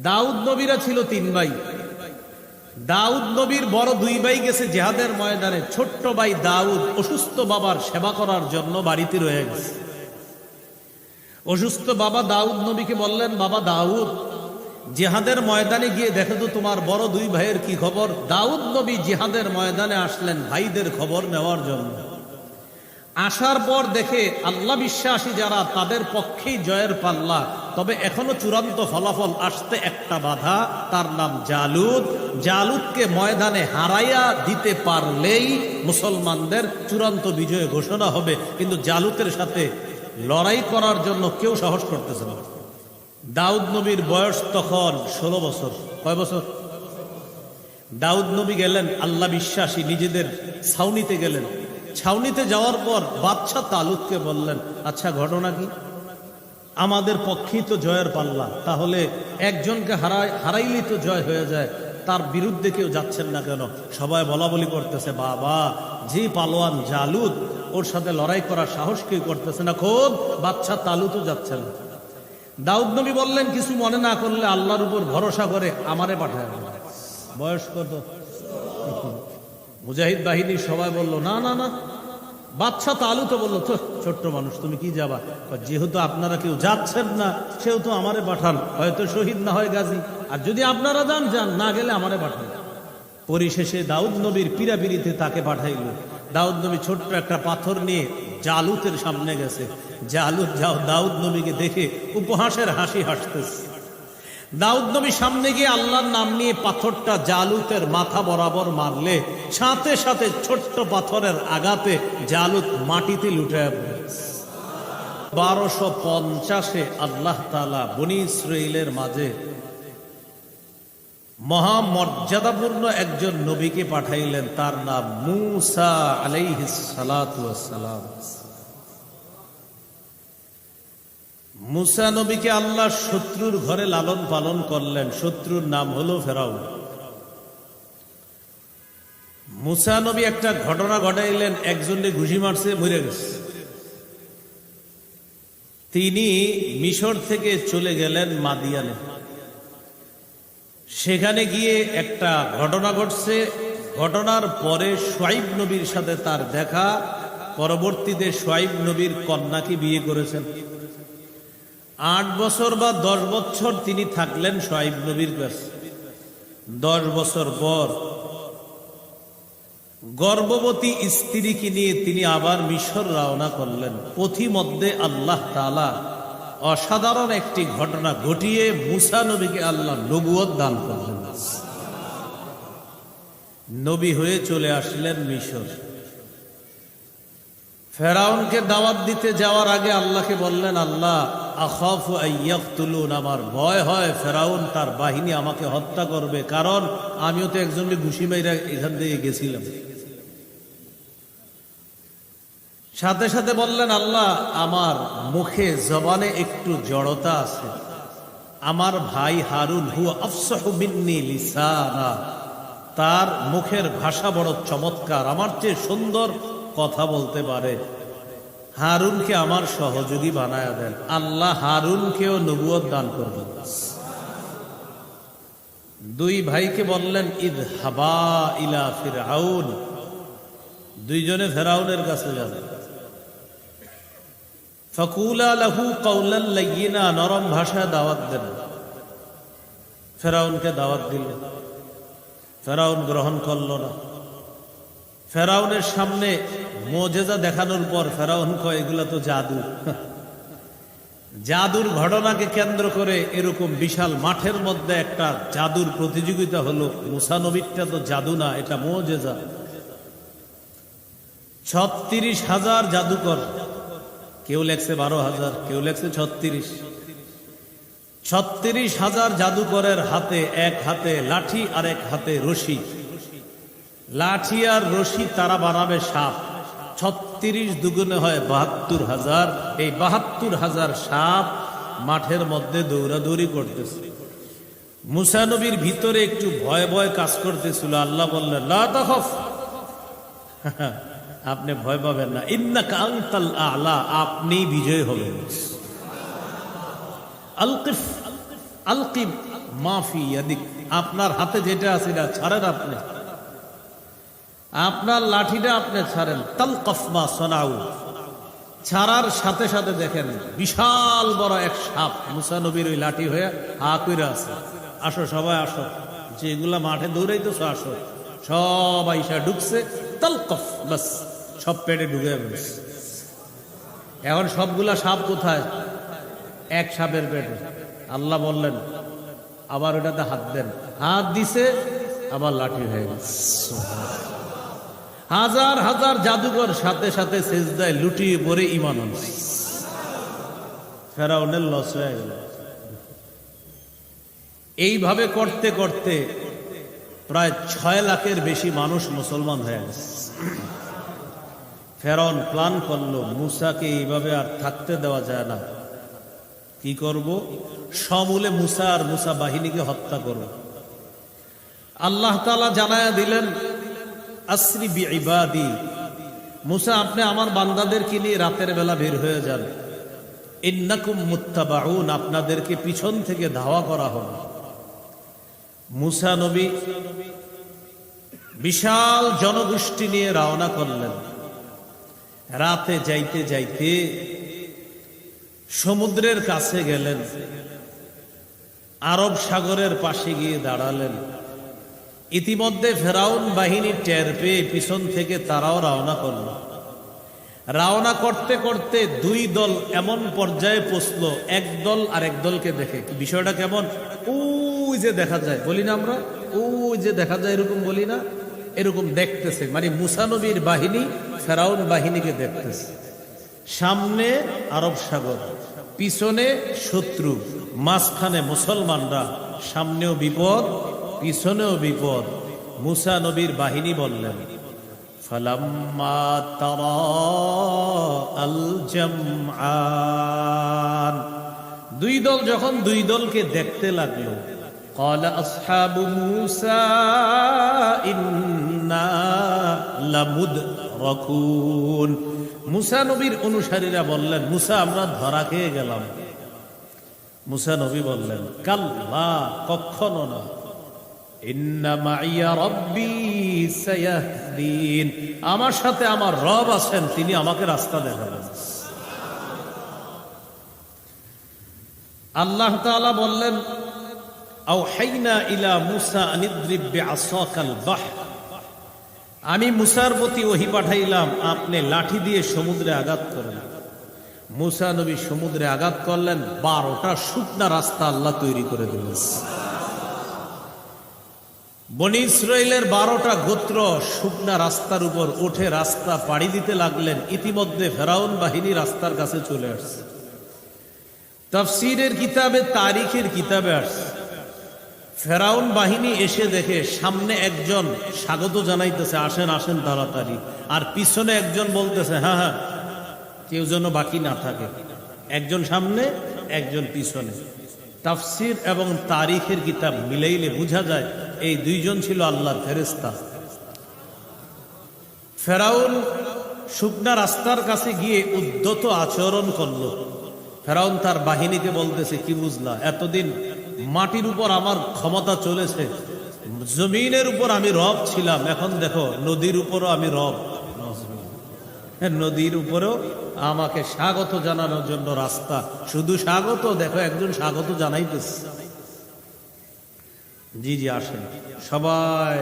দাউদ নবীরা ছিল 3 ভাই। দাউদ নবীর বড় 2 ভাই গেছে জিহাদের ময়দানে। ছোট্ট ভাই দাউদ অসুস্থ বাবার সেবা করার জন্য বাড়িতে রয়ে গেছে। অসুস্থ বাবা দাউদ নবীকে বললেন, বাবা দাউদ, জিহাদের ময়দানে গিয়ে দেখো তো তোমার বড় 2 ভাইয়ের কি খবর। দাউদ নবী জিহাদের ময়দানে আসলেন ভাইদের খবর নেওয়ার জন্য। আসার পর দেখে আল্লাহ বিশ্বাসী যারা, তাদের পক্ষেই জয়ের পাল্লা। তবে এখনো চূড়ান্ত ফলাফল আসতে একটা বাধা, তার নাম জালুত। জালুতকে ময়দানে হারাইয়া দিতে পারলেই মুসলমানদের চূড়ান্ত বিজয় ঘোষণা হবে। কিন্তু জালুতের সাথে লড়াই করার জন্য কেউ সাহস করতেছে না। দাউদ নবীর বয়স তখন 16 বছর। কয় বছর? দাউদ নবী গেলেন, আল্লাহ বিশ্বাসী নিজেদের ছাউনিতে গেলেন। ছাউনিতে যাওয়ার পর বাদশাহ তালুতকে বললেন, আচ্ছা ঘটনা কি? আমাদের পক্ষেই তো জয়ের পাল্লা, তাহলে একজনকে হারাইলেই তো জয় হয়ে যায়, তার বিরুদ্ধে কেউ যাচ্ছেন না কেন? সবাই বলা বলি করতেছে, বাবা যে পালোয়ান জালুত, ওর সাথে লড়াই করার সাহস কেউ করতেছে না, খোদ বাদশাহ তালুতও যাচ্ছে না। দাউদ নবী বললেন, কিছু মনে না করলে আল্লাহর উপর ভরসা করে আমারে পাঠায়। বয়স কত? মুজাহিদ বাহিনী সবাই বলল, না না না। বাদশাহ তালুত বলল, তো ছোট্ট মানুষ, তুমি কি যাবা? যেহেতু আপনারা কেউ যাচ্ছেন না, সেহেতু আমারে পাঠান, হয়তো শহীদ না হয় গাজী, আর যদি আপনারা যান যান, না গেলে আমারে পাঠান। পরিশেষে দাউদ নবীর পীড়াপিড়িতে তাকে পাঠাইল। দাউদ নবী ছোট্ট একটা পাথর নিয়ে জালুতের সামনে গেছে। জালুত দাউদ নবীকে দেখে উপহাসের হাসি হাসতেছে। দাউদ নবী সামনে গিয়ে আল্লাহর নাম নিয়ে পাথরটা জালুতের মাথা বরাবর মারলে সাথে সাথে ছোট্ট পাথরের আঘাতে জালুত মাটিতে লুটে পড়ে। 1250-এ আল্লাহ তাআলা বনী ইসরাঈলের মাঝে মহামর্যাদাপূর্ণ একজন নবীকে পাঠাইলেন, তার নাম মূসা আলাইহিস সালাতু ওয়াস সালাম। মূসা নবীকে আল্লাহ শত্রুর ঘরে লালন পালন করলেন। শত্রুর নাম হলো ফেরাউন। মূসা নবী একটা ঘটনা ঘটাইলেন, একজনকে ঘুষি মারছে, মরে গেছে। তিনি মিশর থেকে চলে গেলেন মাদিয়ানে। সেখানে গিয়ে একটা ঘটনা ঘটছে। ঘটনার পরে শুআইব নবীর সাথে তার দেখা। পরবর্তীতে শুআইব নবীর কন্যাকে বিয়ে করেছেন। 8 বছর বা 10 বছর তিনি থাকলেন শুআইব নবীর কাছে। 10 বছর পর গর্ভবতী স্ত্রীকে নিয়ে তিনি আবার মিশর রওনা করলেন। পথিমধ্যে আল্লাহ তাআলা অসাধারণ একটি ঘটনা ঘটিয়ে মূসা নবীকে আল্লাহ নবুয়ত দান করলেন। নবী হয়ে চলে আসলেন মিশর। ফেরাউনকে দাওয়াত দিতে যাওয়ার আগে আল্লাহকে বললেন, আল্লাহ আখাফু আইয়াকতুলুন, আমার ভয় হয় ফেরাউন তার বাহিনী আমাকে হত্যা করবে, কারণ আমিও তো একজনকে ঘুষি মাইরা এখান থেকে গেছিলাম। সাথে সাথে বললেন, আল্লাহ আমার মুখে জবানে একটু জড়তা আছে, আমার ভাই হারুন হুয়া আফসাহু মিন্নি লিসানা, তার মুখের ভাষা বড় চমৎকার, আমার চেয়ে সুন্দর কথা বলতে পারে, হারুনকে আমার সহযোগী বানায়া দেন। আল্লাহ হারুনকেও নবুয়ত দান করবেন। 2 ভাইকে বললেন, ইযহাবা ইলা ফিরআউন, 2 জনে ফেরাউনের কাছে যান। ফাকুলা লাহু কাওলান লাইয়িনা, নরম ভাষায় দাওয়াত দেন। ফেরাউনকে দাওয়াত দিল। ফেরাউন গ্রহণ করল না। ফেরাউনের সামনে মুজিজা দেখানোর পর ফেরাউন কয়, এগুলা তো জাদু। জাদুর ঘটনাকে কেন্দ্র করে এরকম বিশাল মাঠের মধ্যে একটা জাদুর প্রতিযোগিতা হলো। মূসা নবীরটা তো জাদু না, এটা মুজিজা। 36,000 জাদুকর, কেউ লেখছে 12,000, কেউ লেখছে 36। 36,000 জাদুকরের হাতে, এক হাতে লাঠি আর এক হাতে রশি। লাঠি আর রশি তারা বানাবে সাপ। 36 দুগুণে হয় 72,000। এই 72,000 সাপ মাঠের মধ্যে দৌড়াদৌড়ি করতেছে। মূসা নবীর ভিতরে একটু ভয় ভয় কাজ করতেছিল। আল্লাহ বললেন, লা তাখাফ, আপনি ভয় পাবেন না, ইন্নাকা আনতাল আ'লা, আপনি বিজয় হবেন। আলকিফ আলকিব মাফি ইয়াদিক, আপনার হাতে যেটা আছে না ছাড়েন, আপনি আপনার লাঠিটা আপনি ছাড়েন। তালকাফ মা সানাউ, ছাড়ার সাথে সাথে দেখেন বিশাল বড় এক সাপ মুসা নবীর ওই লাঠি হয়ে হা কইরা আছে। আসো সবাই আসো, যেগুলা মাঠে দৌড়াইতেছো আসো। সব আইসা ঢুকছে, তালকাফ, বাস সব পেটে ঢুকে গেছে। এখন সবগুলা সাপ কোথায়? এক সাপের পেটে। আল্লাহ বললেন আবার ওটাতে হাত দেন, হাত দিছে আবার লাঠি হয়ে গেছে। হাজার হাজার জাদুঘর সাথে সাথে সেজদায় লুটিয়ে পড়ে ঈমান আনছে। ফেরাউনের লস হয়ে গেল। এইভাবে করতে করতে প্রায় 6 লাখের বেশি মানুষ মুসলমান হয়ে গেছে। ফেরাউন প্ল্যান করলো মুসাকে এইভাবে আর থাকতে দেওয়া যায় না, কি করব? সমূলে মুসা আর মুসা বাহিনীকে হত্যা করব। আল্লাহ তাআলা জানায়া দিলেন আসরি বিইবাদি, মুসা আপনি আমার বান্দাদেরকে নিয়ে রাতের বেলা বের হয়ে যান। ইন্নাকুম মুত্তাবাউন, আপনাদেরকে পিছন থেকে ধাওয়া করা হবে। মুসা নবী বিশাল জনগোষ্ঠী নিয়ে রওনা করলেন। রাতে যাইতে যাইতে সমুদ্রের কাছে গেলেন, আরব সাগরের পাশে গিয়ে দাঁড়ালেন। ইতিমধ্যে ফেরাউন বাহিনী টের পেয়ে পিছন থেকে তারাও রওনা করল। রওনা করতে করতে 2 দল এমন পর্যায়ে পৌঁছল, এক দল আর এক দলকে দেখে। বিষয়টা কেমন? ওই যে দেখা যায়, বলি না আমরা, ওই যে দেখা যায়, এরকম বলি না? এরকম দেখতেছে, মানে মুসা নবীর বাহিনী ফেরাউন বাহিনীকে দেখতেছে। সামনে আরব সাগর, পিছনে শত্রু, মাঝখানে মুসলমানরা। সামনেও বিপদ, পিছনেও বিপদ। মুসা নবীর বাহিনী বললেন ফালাম্মা তারা আল জামআন, 2 দল যখন 2 দলকে দেখতে লাগলো, قال أصحاب موسى إنا لمدركون, মুসা নবীর অনুসারীরা বললেন মুসা আমরা ধরা খেয়ে গেলাম। মুসা নবী বললেন কাল্লা, কখনো না, ইন্না মাইয়া রাব্বী সায়াহদিন, আমার সাথে আমার রব আছেন, তিনি আমাকে রাস্তা দেখাবেন। আল্লাহ তাআলা বললেন আওহাইনা ইলা মুসা আনিদ্রিব বিআসাকাল বাহর, আমি মুসার প্রতি ওহী পাঠাইলাম আপনি লাঠি দিয়ে সমুদ্রে আঘাত করেন। মুসা নবী সমুদ্রে আঘাত করলেন, 12টা শুকনা রাস্তা আল্লাহ তৈরি করে দিলেন। বনি ইসরাইলের 12টা গোত্র শুকনা রাস্তার উপর উঠে রাস্তা পাড়ি দিতে লাগলেন। ইতিমধ্যে ফেরাউন বাহিনী রাস্তার কাছে চলে আসছে। তাফসীরের কিতাবে, তারিখের কিতাবে আসছে ফেরাউন বাহিনী এসে দেখে সামনে একজন স্বাগত জানাইতেছে, আসেন আসেন তাড়াতাড়ি, আর পিছনে একজন বলতেছে হ্যাঁ হ্যাঁ, কেউ যেন বাকি না থাকে। একজন সামনে, একজন পিছনে। তাফসীর এবং তারিখের কিতাব মিলাইলে বোঝা যায় এই 2 জন ছিল আল্লাহর ফেরেশতা। ফেরাউন শুকনা রাস্তার কাছে গিয়ে উদ্ধত আচরণ করল। ফেরাউন তার বাহিনীকে বলতেছে কি বুঝলা, এতদিন মাটির উপর আমার ক্ষমতা চলেছে, জমিনের উপর আমি রব ছিলাম, এখন দেখো নদীর উপরও আমি রব। নদীর উপরেও আমাকে স্বাগত জানানোর জন্য রাস্তা, শুধু স্বাগত, দেখো একজন স্বাগত জানাইতেছে। জি জি আসেন। সবাই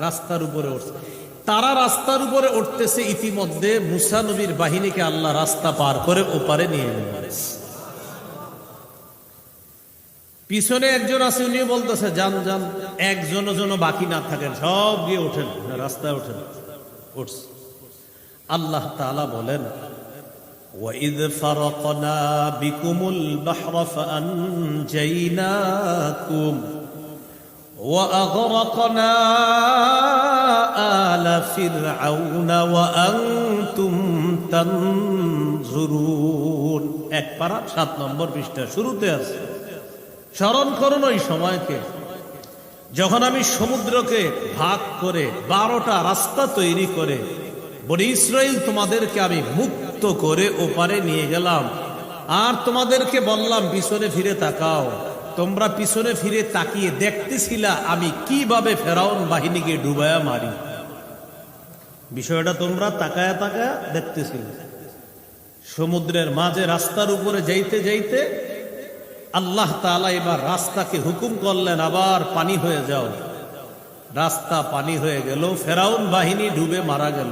রাস্তার উপরে উঠছে। তারা রাস্তার উপরে উঠতেছে, ইতিমধ্যে মুসা নবীর বাহিনীকে আল্লাহ রাস্তা পার করে ওপারে নিয়ে গেলেন। পিছনে একজন আছে, উনি বলতেছে যান যান, একজনও যেন বাকি না থাকেন, সব গিয়ে ওঠেন, রাস্তায় ওঠেন। উঠছে। আল্লাহ তাআলা বলেন وَإِذْ فَرَقْنَا بِكُمُ الْبَحْرَ فَأَنْجَيْنَاكُمْ وَأَغْرَقْنَا آلَ فِرْعَوْنَ وَأَنْتُمْ تَنْظُرُونَ। 1 পারা 7 নম্বর পৃষ্ঠা শুরুতে আছে। স্মরণ করুন ওই সময়কে যখন আমি সমুদ্রকে ভাগ করে 12টা রাস্তা তৈরি করে বনি ইসরাইল তোমাদেরকে আমি মুক্ত করে ওপারে নিয়ে গেলাম, আর তোমাদেরকে বললাম পিছনে ফিরে তাকাও, তোমরা পিছনে ফিরে তাকিয়ে দেখতেছিলা আমি কিভাবে ফেরাউন বাহিনীকে ডুবায়া মারি। বিষয়টা তোমরা তাকায়া তাকায়া দেখতেছিলে। সমুদ্রের মাঝে রাস্তার উপরে যাইতে যাইতে আল্লাহ তাআলা এবার রাস্তাকে হুকুম করলেন, আবার পানি হয়ে যাও। রাস্তা পানি হয়ে গেল, ফেরাউন বাহিনী ডুবে মারা গেল।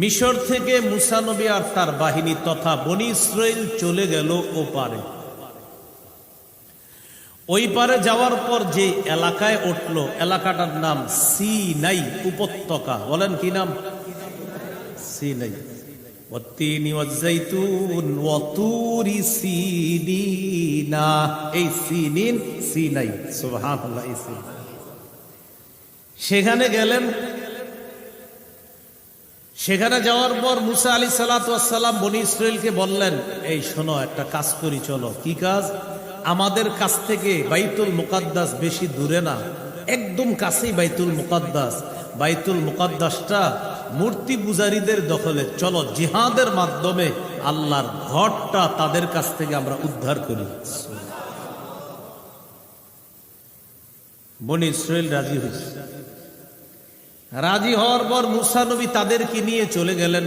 মিশর থেকে মুসা নবী আর তার বাহিনী তথা বনী ইসরাইল চলে গেল ওপারে। ওই পারে যাওয়ার পর যে এলাকায় উঠল, এলাকাটার নাম সিনাই উপত্যকা। বলেন কি নাম? সিনাই। ওয়াত্তিনি ওয়াজ্জাইতুন ওয়া তুরি সিনিনা। এই সিনিন সিনাই, সুবহানাল্লাহ। সেখানে গেলেন। সেখানে যাওয়ার পর মুসা আলাইহিস সালাতু ওয়াস সালাম বনী ইসরাইলকে বললেন, এই শোনো, একটা কাজ করি, চলো। কি কাজ? আমাদের কাছ থেকে বাইতুল মুকাদ্দাস বেশি দূরে না, একদম কাছেই বাইতুল মুকাদ্দাস। বাইতুল মুকাদ্দাসটা মূর্তি পূজারীদের দখলে, চলো জিহাদের মাধ্যমে আল্লাহর ঘরটা তাদের কাছ থেকে আমরা উদ্ধার করি। বনী ইসরাইল রাজি হয়েছে। রাজি হওয়ার পর মুসা নবী তাদেরকে নিয়ে চলে গেলেন।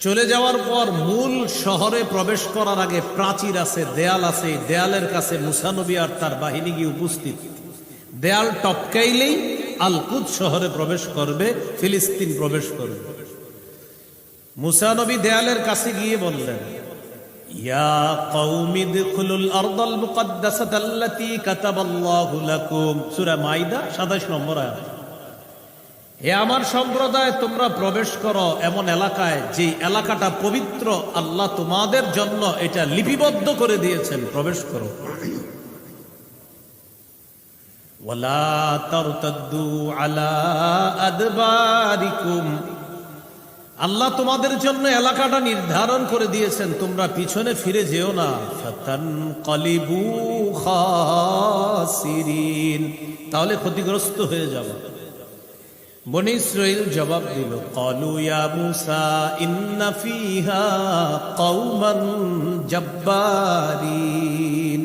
চলে যাওয়ার পর মূল শহরে প্রবেশ করার আগে প্রাচীর আছে, দেয়াল আছে। দেয়ালের কাছে মুসা নবী আর তার বাহিনী গিয়ে উপস্থিত। দেয়াল টপকাইলেই আল কুদস শহরে প্রবেশ করবে, ফিলিস্তিন প্রবেশ করবে। মুসা নবী দেয়ালের কাছে গিয়ে বললেন, ইয়া কওমি দুখুলুল আরদাল মুকাদ্দাসাতাল্লাতী কাতাবাল্লাহু লাকুম। সূরা মাইদা ২৭ নম্বর আয়াত। হে আমার সম্প্রদায়, তোমরা প্রবেশ করো এমন এলাকায় যে এলাকাটা পবিত্র, আল্লাহ তোমাদের জন্য এটা লিপিবদ্ধ করে দিয়েছেন, প্রবেশ করো। ওয়ালা তারতাদ্দু আলা আদবারিকুম। আল্লাহ তোমাদের জন্য এলাকাটা নির্ধারণ করে দিয়েছেন, তোমরা পিছনে ফিরে যেও না। ফাতানকালিবু খাসিরিন, তাহলে ক্ষতিগ্রস্ত হয়ে যাবে। বনী ইসরাইল জবাব দিল, ক্বালু ইয়া মূসা ইন্না ফীহা কওমান জাব্বারিন।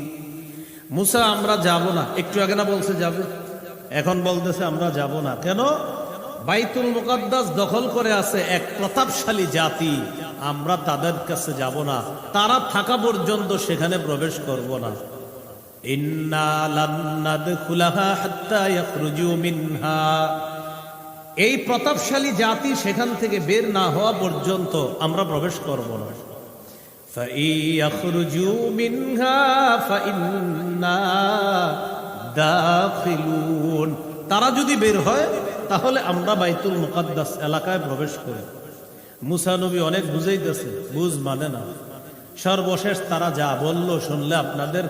মূসা, আমরা যাব না। একটু আগে না বলছে যাবে, এখন বলতেছে আমরা যাব না। কেন? বাইতুল মুকাদ্দাস দখল করে আছে এক প্রতাপশালী জাতি, আমরা তাদের কাছে যাব না, তারা থাকা পর্যন্ত সেখানে প্রবেশ করব না। ইন্না লান নাদখুলাহা হাত্তা ইয়াখরুজু মিনহা। এই প্রতাপশালী জাতি সেখান থেকে বের না হওয়া পর্যন্ত আমরা প্রবেশ করব না। ফাইয়াখরুজু মিনহা ফাইন্না দাখিলুন। তারা যদি বের হয় তাহলে আমরা বাইতুল মুকাদ্দাস এলাকায় প্রবেশ করি। মুসা নবী অনেক বুঝাইতেছে, বুঝ মানে না। সর্বশেষ তারা যা বলল শুনলে আপনাদের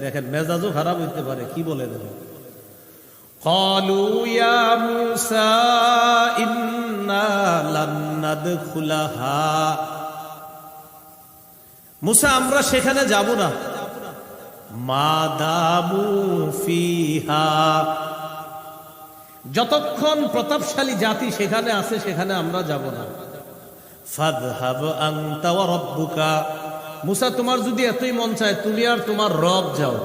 দেখেন মেজাজও খারাপ হইতে পারে। কি বলে দেবে? قالوا يا موسى إنا لن ندخلها। মুসা, আমরা সেখানে যাব না, মা দামু ফিহা। যতক্ষণ প্রতাপশালী জাতি সেখানে আছে সেখানে আমরা যাব না। ফাযহাব আনতা ওয়া রাব্বুকা। মুসা, তোমার যদি এতই মন চায় তুমি আর তোমার রব যাও।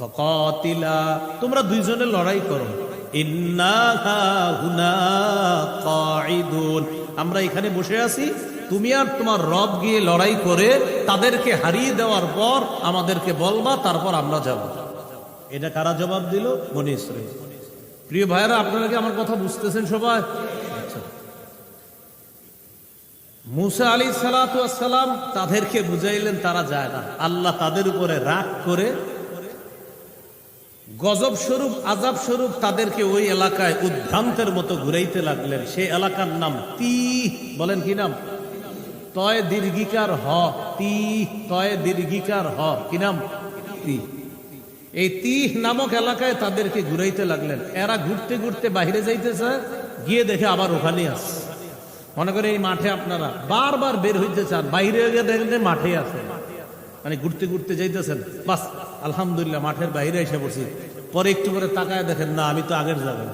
ফাকাতিলা, তোমরা দুইজনে লড়াই করো। ইন্না হাহুনা কাঈদুন, আমরা এখানে বসে আছি, তুমি আর তোমার রব গিয়ে লড়াই করে তাদেরকে হারিয়ে দেওয়ার পর আমাদেরকে বলবা, তারপর আমরা যাব। এটা কারা জবাব দিল? বনী ইসরাইল। প্রিয় ভাইরা, আপনারা কি আমার কথা বুঝতেছেন সবাই? মুসা আলাইহিস সালাতু ওয়াস সালাম তাদেরকে বুঝাইলেন, তারা যায় না। আল্লাহ তাদের উপরে রাগ করে গজব স্বরূপ, আযাব স্বরূপ তাদেরকে ওই এলাকায় উদ্ভ্রান্তের মতো ঘুরাইতে লাগলেন। সেই এলাকার নাম তিহ। বলেন কি নাম? তয় দীর্ঘিকার হ, তিহ, তয় দীর্ঘিকার হ। কি নাম? তিহ। এই তিহ নামক এলাকায় তাদেরকে ঘুরাইতে লাগলেন। এরা ঘুরতে ঘুরতে বাইরে যাইতেছে, গিয়ে দেখে আবার ওখানে আছে। মনে করে এই মাঠে আপনারা বারবার বের হইতে চান, বাইরে গিয়ে দেখেন মাঠে আছে। মানে ঘুরতে ঘুরতে যাইতেছেন, বাস আলহামদুলিল্লাহ মাঠের বাইরে এসে পড়ছি। পরে একটু করে তাকায় দেখেন, না আমি তো আগের জায়গায়।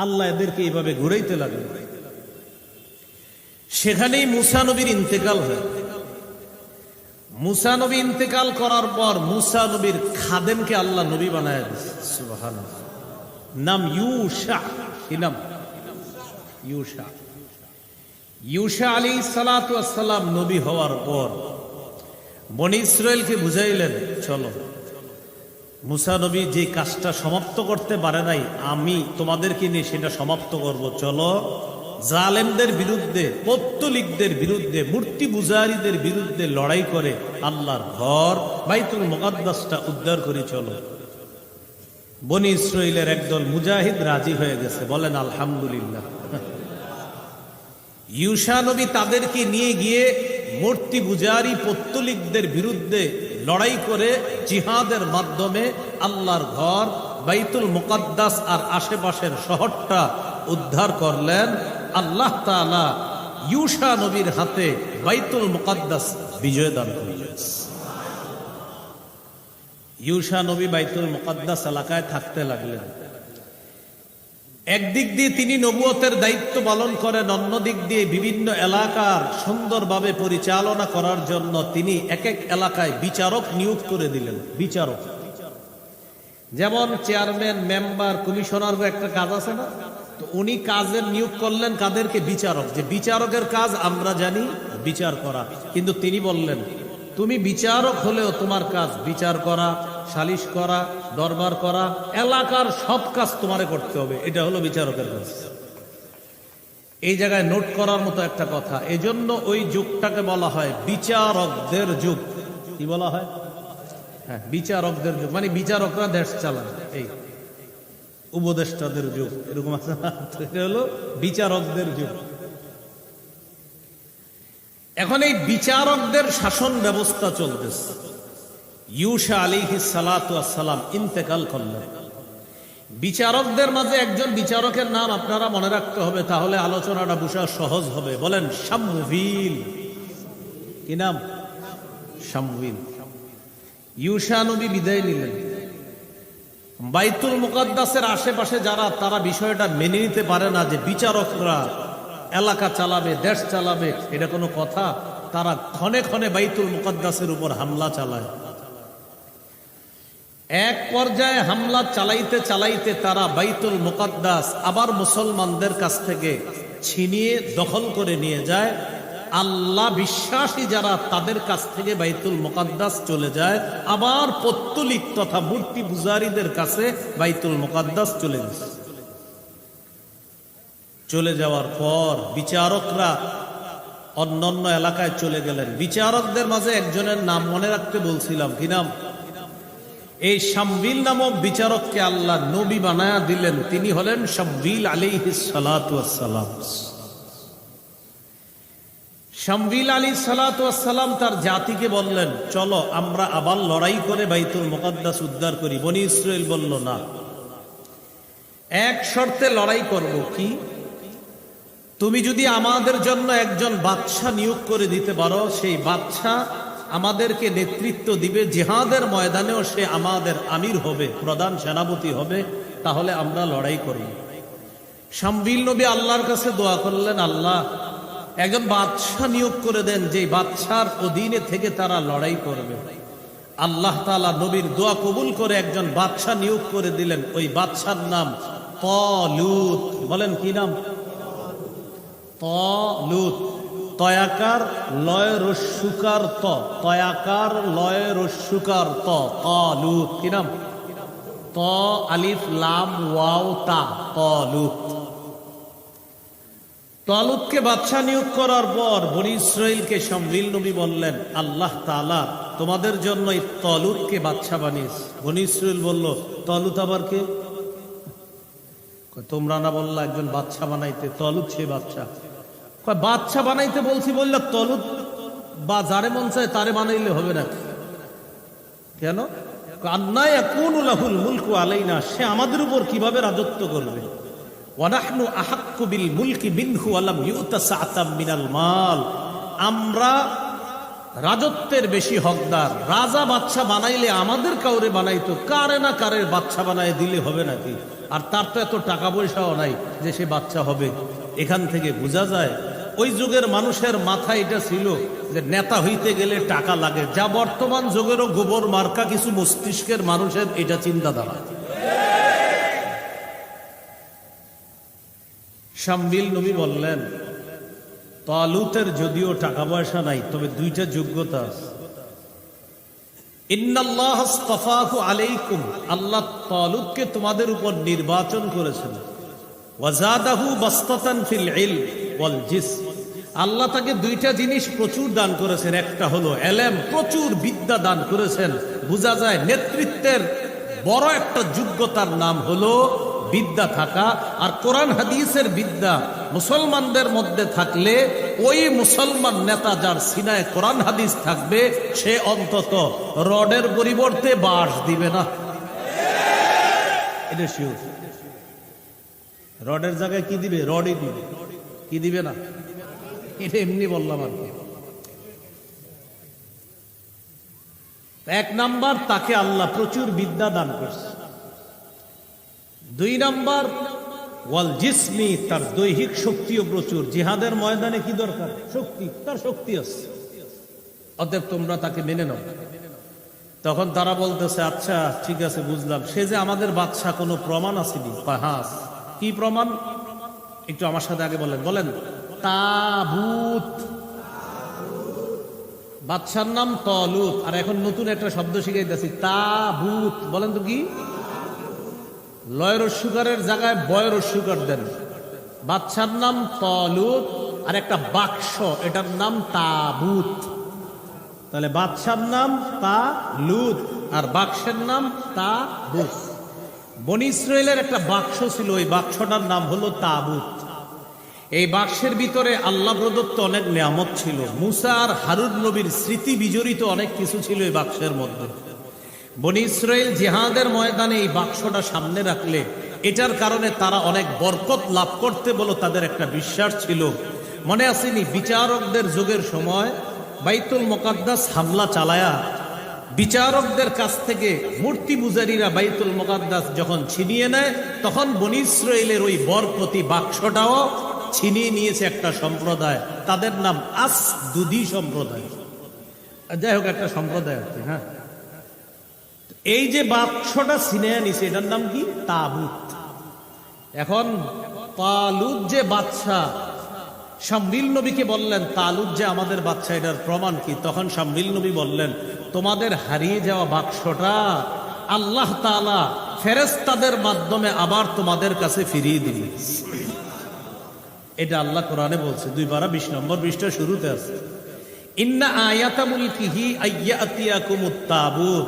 আল্লাহ এদেরকে এইভাবে ঘুরাইতে লাগলেন। সেখানেই মুসা নবীর ইন্তেকাল হয়। মুসা নবী ইন্তেকাল করার পর মুসা নবীর খাদেমকে আল্লাহ নবী বানায় দিয়েছে। সুবহানাল্লাহ। নাম ইউশা। কি নাম? ইউশা। ইউশা আলাইহিস সালাতু ওয়াস সালাম নবী হওয়ার পর বনি ইসরাইলকে বুঝাইলেন, চলো মুসা নবী যে কাজটা সমাপ্ত করতে পারে নাই আমি তোমাদেরকে নিয়ে সেটা সমাপ্ত করব। চলো জালেমদের বিরুদ্ধে, পৌত্তলিকদের বিরুদ্ধে, মূর্তি পূজারীদের বিরুদ্ধে লড়াই করে আল্লাহর ঘর বাইতুল মুকাদ্দাসটা উদ্ধার করি। চলো। বনি ইসরাইলের একদল মুজাহিদ রাজি হয়ে গেছে। বলেন আলহামদুলিল্লাহ। ইউশা নবী তাদেরকে নিয়ে গিয়ে মূর্তি পূজারী পৌত্তলিকদের বিরুদ্ধে লড়াই করে জিহাদের মাধ্যমে আল্লাহর ঘর বাইতুল মুকাদ্দাস আর আশেপাশের শহরটা উদ্ধার করলেন। আল্লাহ তাআলা ইউশা নবীর হাতে বাইতুল মুকাদ্দাস বিজয় দান করলেন। ইউশা নবী বাইতুল মুকাদ্দাস এলাকায় থাকতে লাগলেন। একদিক দিয়ে তিনি নবুয়তের দায়িত্ব পালন করেন, অন্য দিক দিয়ে বিভিন্ন এলাকার সুন্দরভাবে পরিচালনা করার জন্য তিনি এক এক এলাকায় বিচারক নিয়োগ করে দিলেন। বিচারক যেমন চেয়ারম্যান, মেম্বার, কমিশনার একটা কাজ আছে না, তো উনি কাজের নিয়োগ করলেন কাদেরকে? বিচারক। যে বিচারকের কাজ আমরা জানি বিচার করা, কিন্তু তিনি বললেন তুমি বিচারক হলেও তোমার কাজ বিচার করা, সালিশ করা, দরবার করা, এলাকার সব কাজ তোমারে করতে হবে। এটা হলো বিচারকের কাজ। এই জায়গায় নোট করার মতো একটা কথা, এজন্য ওই যুগটাকে বলা হয় বিচারকদের যুগ। কি বলা হয়? হ্যাঁ, বিচারকদের যুগ, মানে বিচারকরা দেশ চালায়। এই উপদেষ্টাদের যুগ এরকম আছে না, এটা হলো বিচারকদের যুগ। এখন এই বিচারকদের শাসন ব্যবস্থা চলতেছে। ইউশা আলাইহিস সালাতু ওয়াস সালাম ইন্তেকাল করলেন। বিচারকদের মাঝে একজন বিচারকের নাম আপনারা মনে রাখতে হবে, তাহলে আলোচনাটা বুঝা সহজ হবে। বলেন শামউইল। কি নাম? শামউইল। ইউশা নবী বিদায় নিলেন। বাইতুল মুকাদ্দাসের আশেপাশে যারা, তারা বিষয়টা মেনে নিতে পারে না যে বিচারকরা এলাকা চালাবে, দেশ চালাবে, এটা কোনো কথা। তারা ক্ষণে ক্ষণে বাইতুল মুকাদ্দাসের উপর হামলা চালায়। এক পর্যায়ে হামলা চালাইতে চালাইতে তারা বাইতুল মুকাদ্দাস আবার মুসলমানদের কাছ থেকে ছিনিয়ে দখল করে নিয়ে যায়। আল্লাহ বিশ্বাসী যারা, তাদের কাছ থেকে বাইতুল মুকাদ্দাস চলে যায়। আবার পৌত্তলিক তথা মূর্তি পূজারীদের কাছে বাইতুল মুকাদ্দাস চলে গেছে। চলে যাওয়ার পর বিচারকরা অন্যান্য এলাকায় চলে গেলেন। বিচারকদের মাঝে একজনের নাম মনে রাখতে বলছিলাম। কি নাম? এই শামউইল নামক বিচারককে আল্লাহ নবী বানায়া দিলেন। তিনি হলেন শামউইল আলাইহিস সালাতু ওয়াস সালাম। শামউইল আলাইহিস সালাতু ওয়াস সালাম তার জাতিকে বললেন, চলো আমরা আবার লড়াই করে বাইতুল মুকাদ্দাস উদ্ধার করি। বনি ইসরাইল বলল না, এক শর্তে লড়াই করব। কি? তুমি যদি আমাদের জন্য একজন বাদশা নিয়োগ করে দিতে পারো, সেই বাদশা আমাদেরকে নেতৃত্ব দিবে, জিহাদের ময়দানেও সে আমাদের আমির হবে, প্রধান সেনাপতি হবে, তাহলে আমরা লড়াই করব। শামউইল নবী আল্লাহর কাছে দোয়া করলেন, আল্লাহ একজন বাদশা নিয়োগ করে দেন, যে বাদশার অধীনে থেকে তারা লড়াই করবে। আল্লাহ তাআলা নবীর দোয়া কবুল করে একজন বাদশা নিয়োগ করে দিলেন। ওই বাদশার নাম তালুত। বলেন কি নাম? তালুত। তয়াকার লয় রস্যুকার ত, তয়াকার লয় রস্যুকার ত, তালুত। কি নাম? ত আলিফ লাম ওয়াও তা, তালুত। তালুতকে বাদশা নিয়োগ করার পর বনি ইসরাইলকে শামউইল নবী বললেন, আল্লাহ তাআলা তোমাদের জন্য এই তালুতকে বাদশা বানিয়েছে। বনি ইসরাইল বলল, তালুত আবার কে? তোমরা না বললা একজন বাদশা বানাইতে? তালুত সে বাদশা। বাদশা বানাইতে বলছি বললে তালুত বা যারে মন চায় তারে বানাইলে হবে না কেন? আন্না ইয়াকুনু লাহুল মুলকু আলাইনা, সে আমাদের উপর কিভাবে রাজত্ব করবে? ওয়ানাহনু আহাক্কু বিল মুলকি মিনহু ওয়া লাম ইউতা সাআতাম মিনাল মাল, আমরা রাজত্বের বেশি হকদার। রাজা বাদশা বানাইলে আমাদের কাউরে বানাইতো, কারে না কারে বাদশা বানায় দিলে হবে নাকি? আর তার তো এত টাকা পয়সাও নাই যে সে বাদশা হবে। এখান থেকে বোঝা যায় ওই যুগের মানুষের মাথায় এটা ছিল, যে নেতা হইতে গেলে টাকা লাগে, যা বর্তমান যুগেরও গোবর মার্কা কিছু মস্তিষ্কের মানুষের এটা চিন্তাধারা। শামবিল নবী বললেন, তালুতের যদিও টাকা পয়সা নাই, তবে দুইটা যোগ্যতা আছে। ইন্নাল্লাহ আস্তাফাহু আলাইকুম, আল্লাহ তালুতকে তোমাদের উপর নির্বাচন করেছেন। ওয়াজাদাহু বাসতাতান ফিল ইলম ওয়াল জিসম, আল্লাহ তাকে দুইটা জিনিস প্রচুর দান করেছেন। একটা হলো এলেম, প্রচুর বিদ্যা দান করেছেন। বোঝা যায় নেতৃত্বের বড় একটা যোগ্যতার নাম হলো বিদ্যা থাকা। আর কোরআন হাদিসের বিদ্যা মুসলমানদের মধ্যে থাকলে ওই মুসলমান নেতা যার সিনায় কোরআন হাদিস থাকবে, সে অন্তত রডের পরিবর্তে বাঁশ দিবে না। এটা শিওর। রডের জায়গায় কি দিবে? রডই দিবে, কি দিবে না। এটা এমনি বললাম আর কি। এক নাম্বার, তাকে আল্লাহ প্রচুর বিদ্যা দান করছে। দুই নাম্বার, ওয়াল জিসমি, তার দৈহিক শক্তিও প্রচুর। জিহাদের ময়দানে কি দরকার? শক্তি, তার শক্তি আছে। অতএব তোমরা তাকে মেনে নাও। তখন তারা বলতেছে, আচ্ছা ঠিক আছে বুঝলাম, সে যে আমাদের বাদশা, কোনো প্রমাণ আসেনি? হ্যাঁ। কি প্রমাণ? একটু আমার সাথে আগে বলেন। বলেন তাবুত। বাদশার নাম তালুত। আর এখন নতুন একটা শব্দ শিখাইতেছি, তাবুত। বলেন তো কি? লয়ের সুগারের জায়গায় বয়ের সুগার দেন। বাদশার নাম তালুত, আর একটা বাক্স, এটার নাম তাবুত। তাহলে বাদশার নাম তালুত আর বাক্সের নাম তাবুত। বনী ইসরাইলের একটা বাক্স ছিল, ওই বাক্সটার নাম হলো তাবুত। এই বাক্সের ভিতরে আল্লাহ প্রদত্ত অনেক নিয়ামত ছিল। মুসা আর হারুন নবীর স্মৃতি বিজড়িত অনেক কিছু ছিল এই বাক্সের মধ্যে। বনী ইসরাইল জিহাদের ময়দানে এই বাক্সটা সামনে রাখলে এটার কারণে তারা অনেক বরকত লাভ করতে বলে তাদের একটা বিশ্বাস ছিল। মনে আসেনি বিচারকদের যুগের সময় বাইতুল মুকাদ্দাস হামলা চালায়া বিচারকদের কাছ থেকে মূর্তি পূজারীরা বাইতুল মুকাদ্দাস যখন ছিনিয়ে নেয়, তখন বনী ইসরাইলের ওই বরকতি বাক্সটাও ছিনিয়ে নিয়েছে একটা সম্প্রদায়, তাদের নাম আসদুদি সম্প্রদায়। যাই হোক, একটা সম্প্রদায় আছে। হ্যাঁ, এই যে বাক্সটা ছিনিয়ে নিছে, এটার নাম কি? তাবুত। এখন তালুত যে বাদশা, শামবিল নবীকে বললেন, তালুত যে আমাদের বাদশা, এটার প্রমাণ কি? তখন শামবিল নবী বললেন, তোমাদের হারিয়ে যাওয়া বাক্সটা আল্লাহ তাআলা ফেরেশতাদের মাধ্যমে আবার তোমাদের কাছে ফিরিয়ে দিবেন। এটা আল্লাহ কোরআনে বলছে, 2 পারা 20 নম্বর পৃষ্ঠা শুরুতে আছে। ইন্না আয়াতা মুলকিহি আইয়াতিয়াকুমুত তাবুত।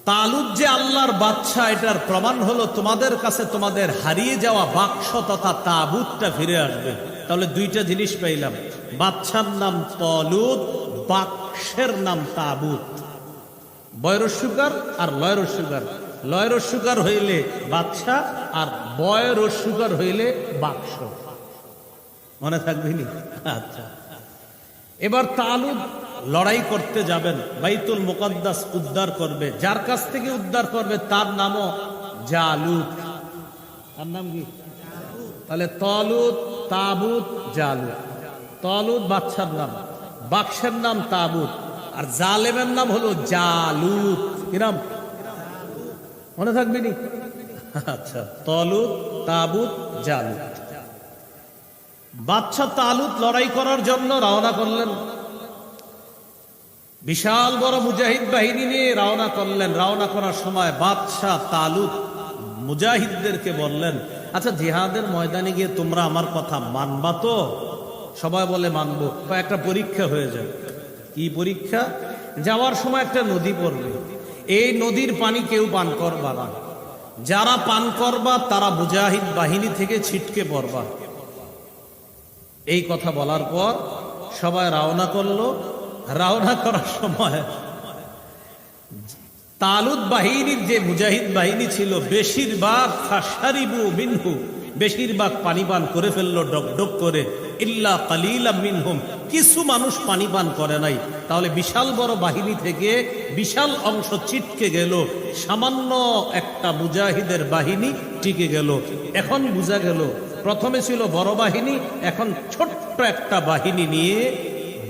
তালুত যে আল্লাহর বাদশা, এটার প্রমাণ হলো তোমাদের কাছে তোমাদের হারিয়ে যাওয়া বাক্স তথা তাবুতটা ফিরে আসবে। তাহলে দুইটা জিনিস পাইলাম, বাদশার নাম তালুত, বাক্সের নাম তাবুত। বয়রস্বীকার আর লয়রস্বীকার। লয়রস্বীকার হইলে বাদশা আর বয়রস্বীকার হইলে বাক্স। মনে থাকবে নি? আচ্ছা, এবার তালুত লড়াই করতে যাবেন, বাইতুল মুকাদ্দাস উদ্ধার করবে। যার কাছ থেকে উদ্ধার করবে তার নামও জালুত। তার নাম কি? তাহলে তালুত, তাবুত, জালুত। তালুত বাদশার নাম, বাক্সের নাম তাবুত, আর জালেমের নাম হলো জালুত। কি নাম? মনে থাকবে নি? আচ্ছা, তালুত, তাবুত, জালুত। বাদশা তালুত লড়াই করার জন্য রওনা করলেন। বিশাল বড় মুজাহিদ বাহিনী নিয়ে রওনা করলেন। রওনা করার সময় বাদশাহ তালুত মুজাহিদদেরকে বললেন, আচ্ছা জিহাদের ময়দানে গিয়ে তোমরা আমার কথা মানবা তো? সবাই বলে মানবো। একটা পরীক্ষা হয়ে যায়। কি পরীক্ষা? যাওয়ার সময় একটা নদী পড়বে, এই নদীর পানি কেউ পান করবা না। যারা পান করবা তারা মুজাহিদ বাহিনী থেকে ছিটকে পড়বা। এই কথা বলার পর সবাই রওনা করলো। রওনা করার সময় তালুত বাহিনীর যে মুজাহিদ বাহিনী ছিল, বেশিরভাগ ফাশারিবু মিনহু, বেশিরভাগ পানি পান করে ফেললো ডকডক করে। ইল্লা কালিলাম মিনহুম, কিছু মানুষ পানি পান করে নাই। তাহলে বিশাল বড় বাহিনী থেকে বিশাল অংশ ছিটকে গেল, সামান্য একটা মুজাহিদের বাহিনী টিকে গেল। এখন বোঝা গেল, প্রথমে ছিল বড় বাহিনী, এখন ছোট্ট একটা বাহিনী নিয়ে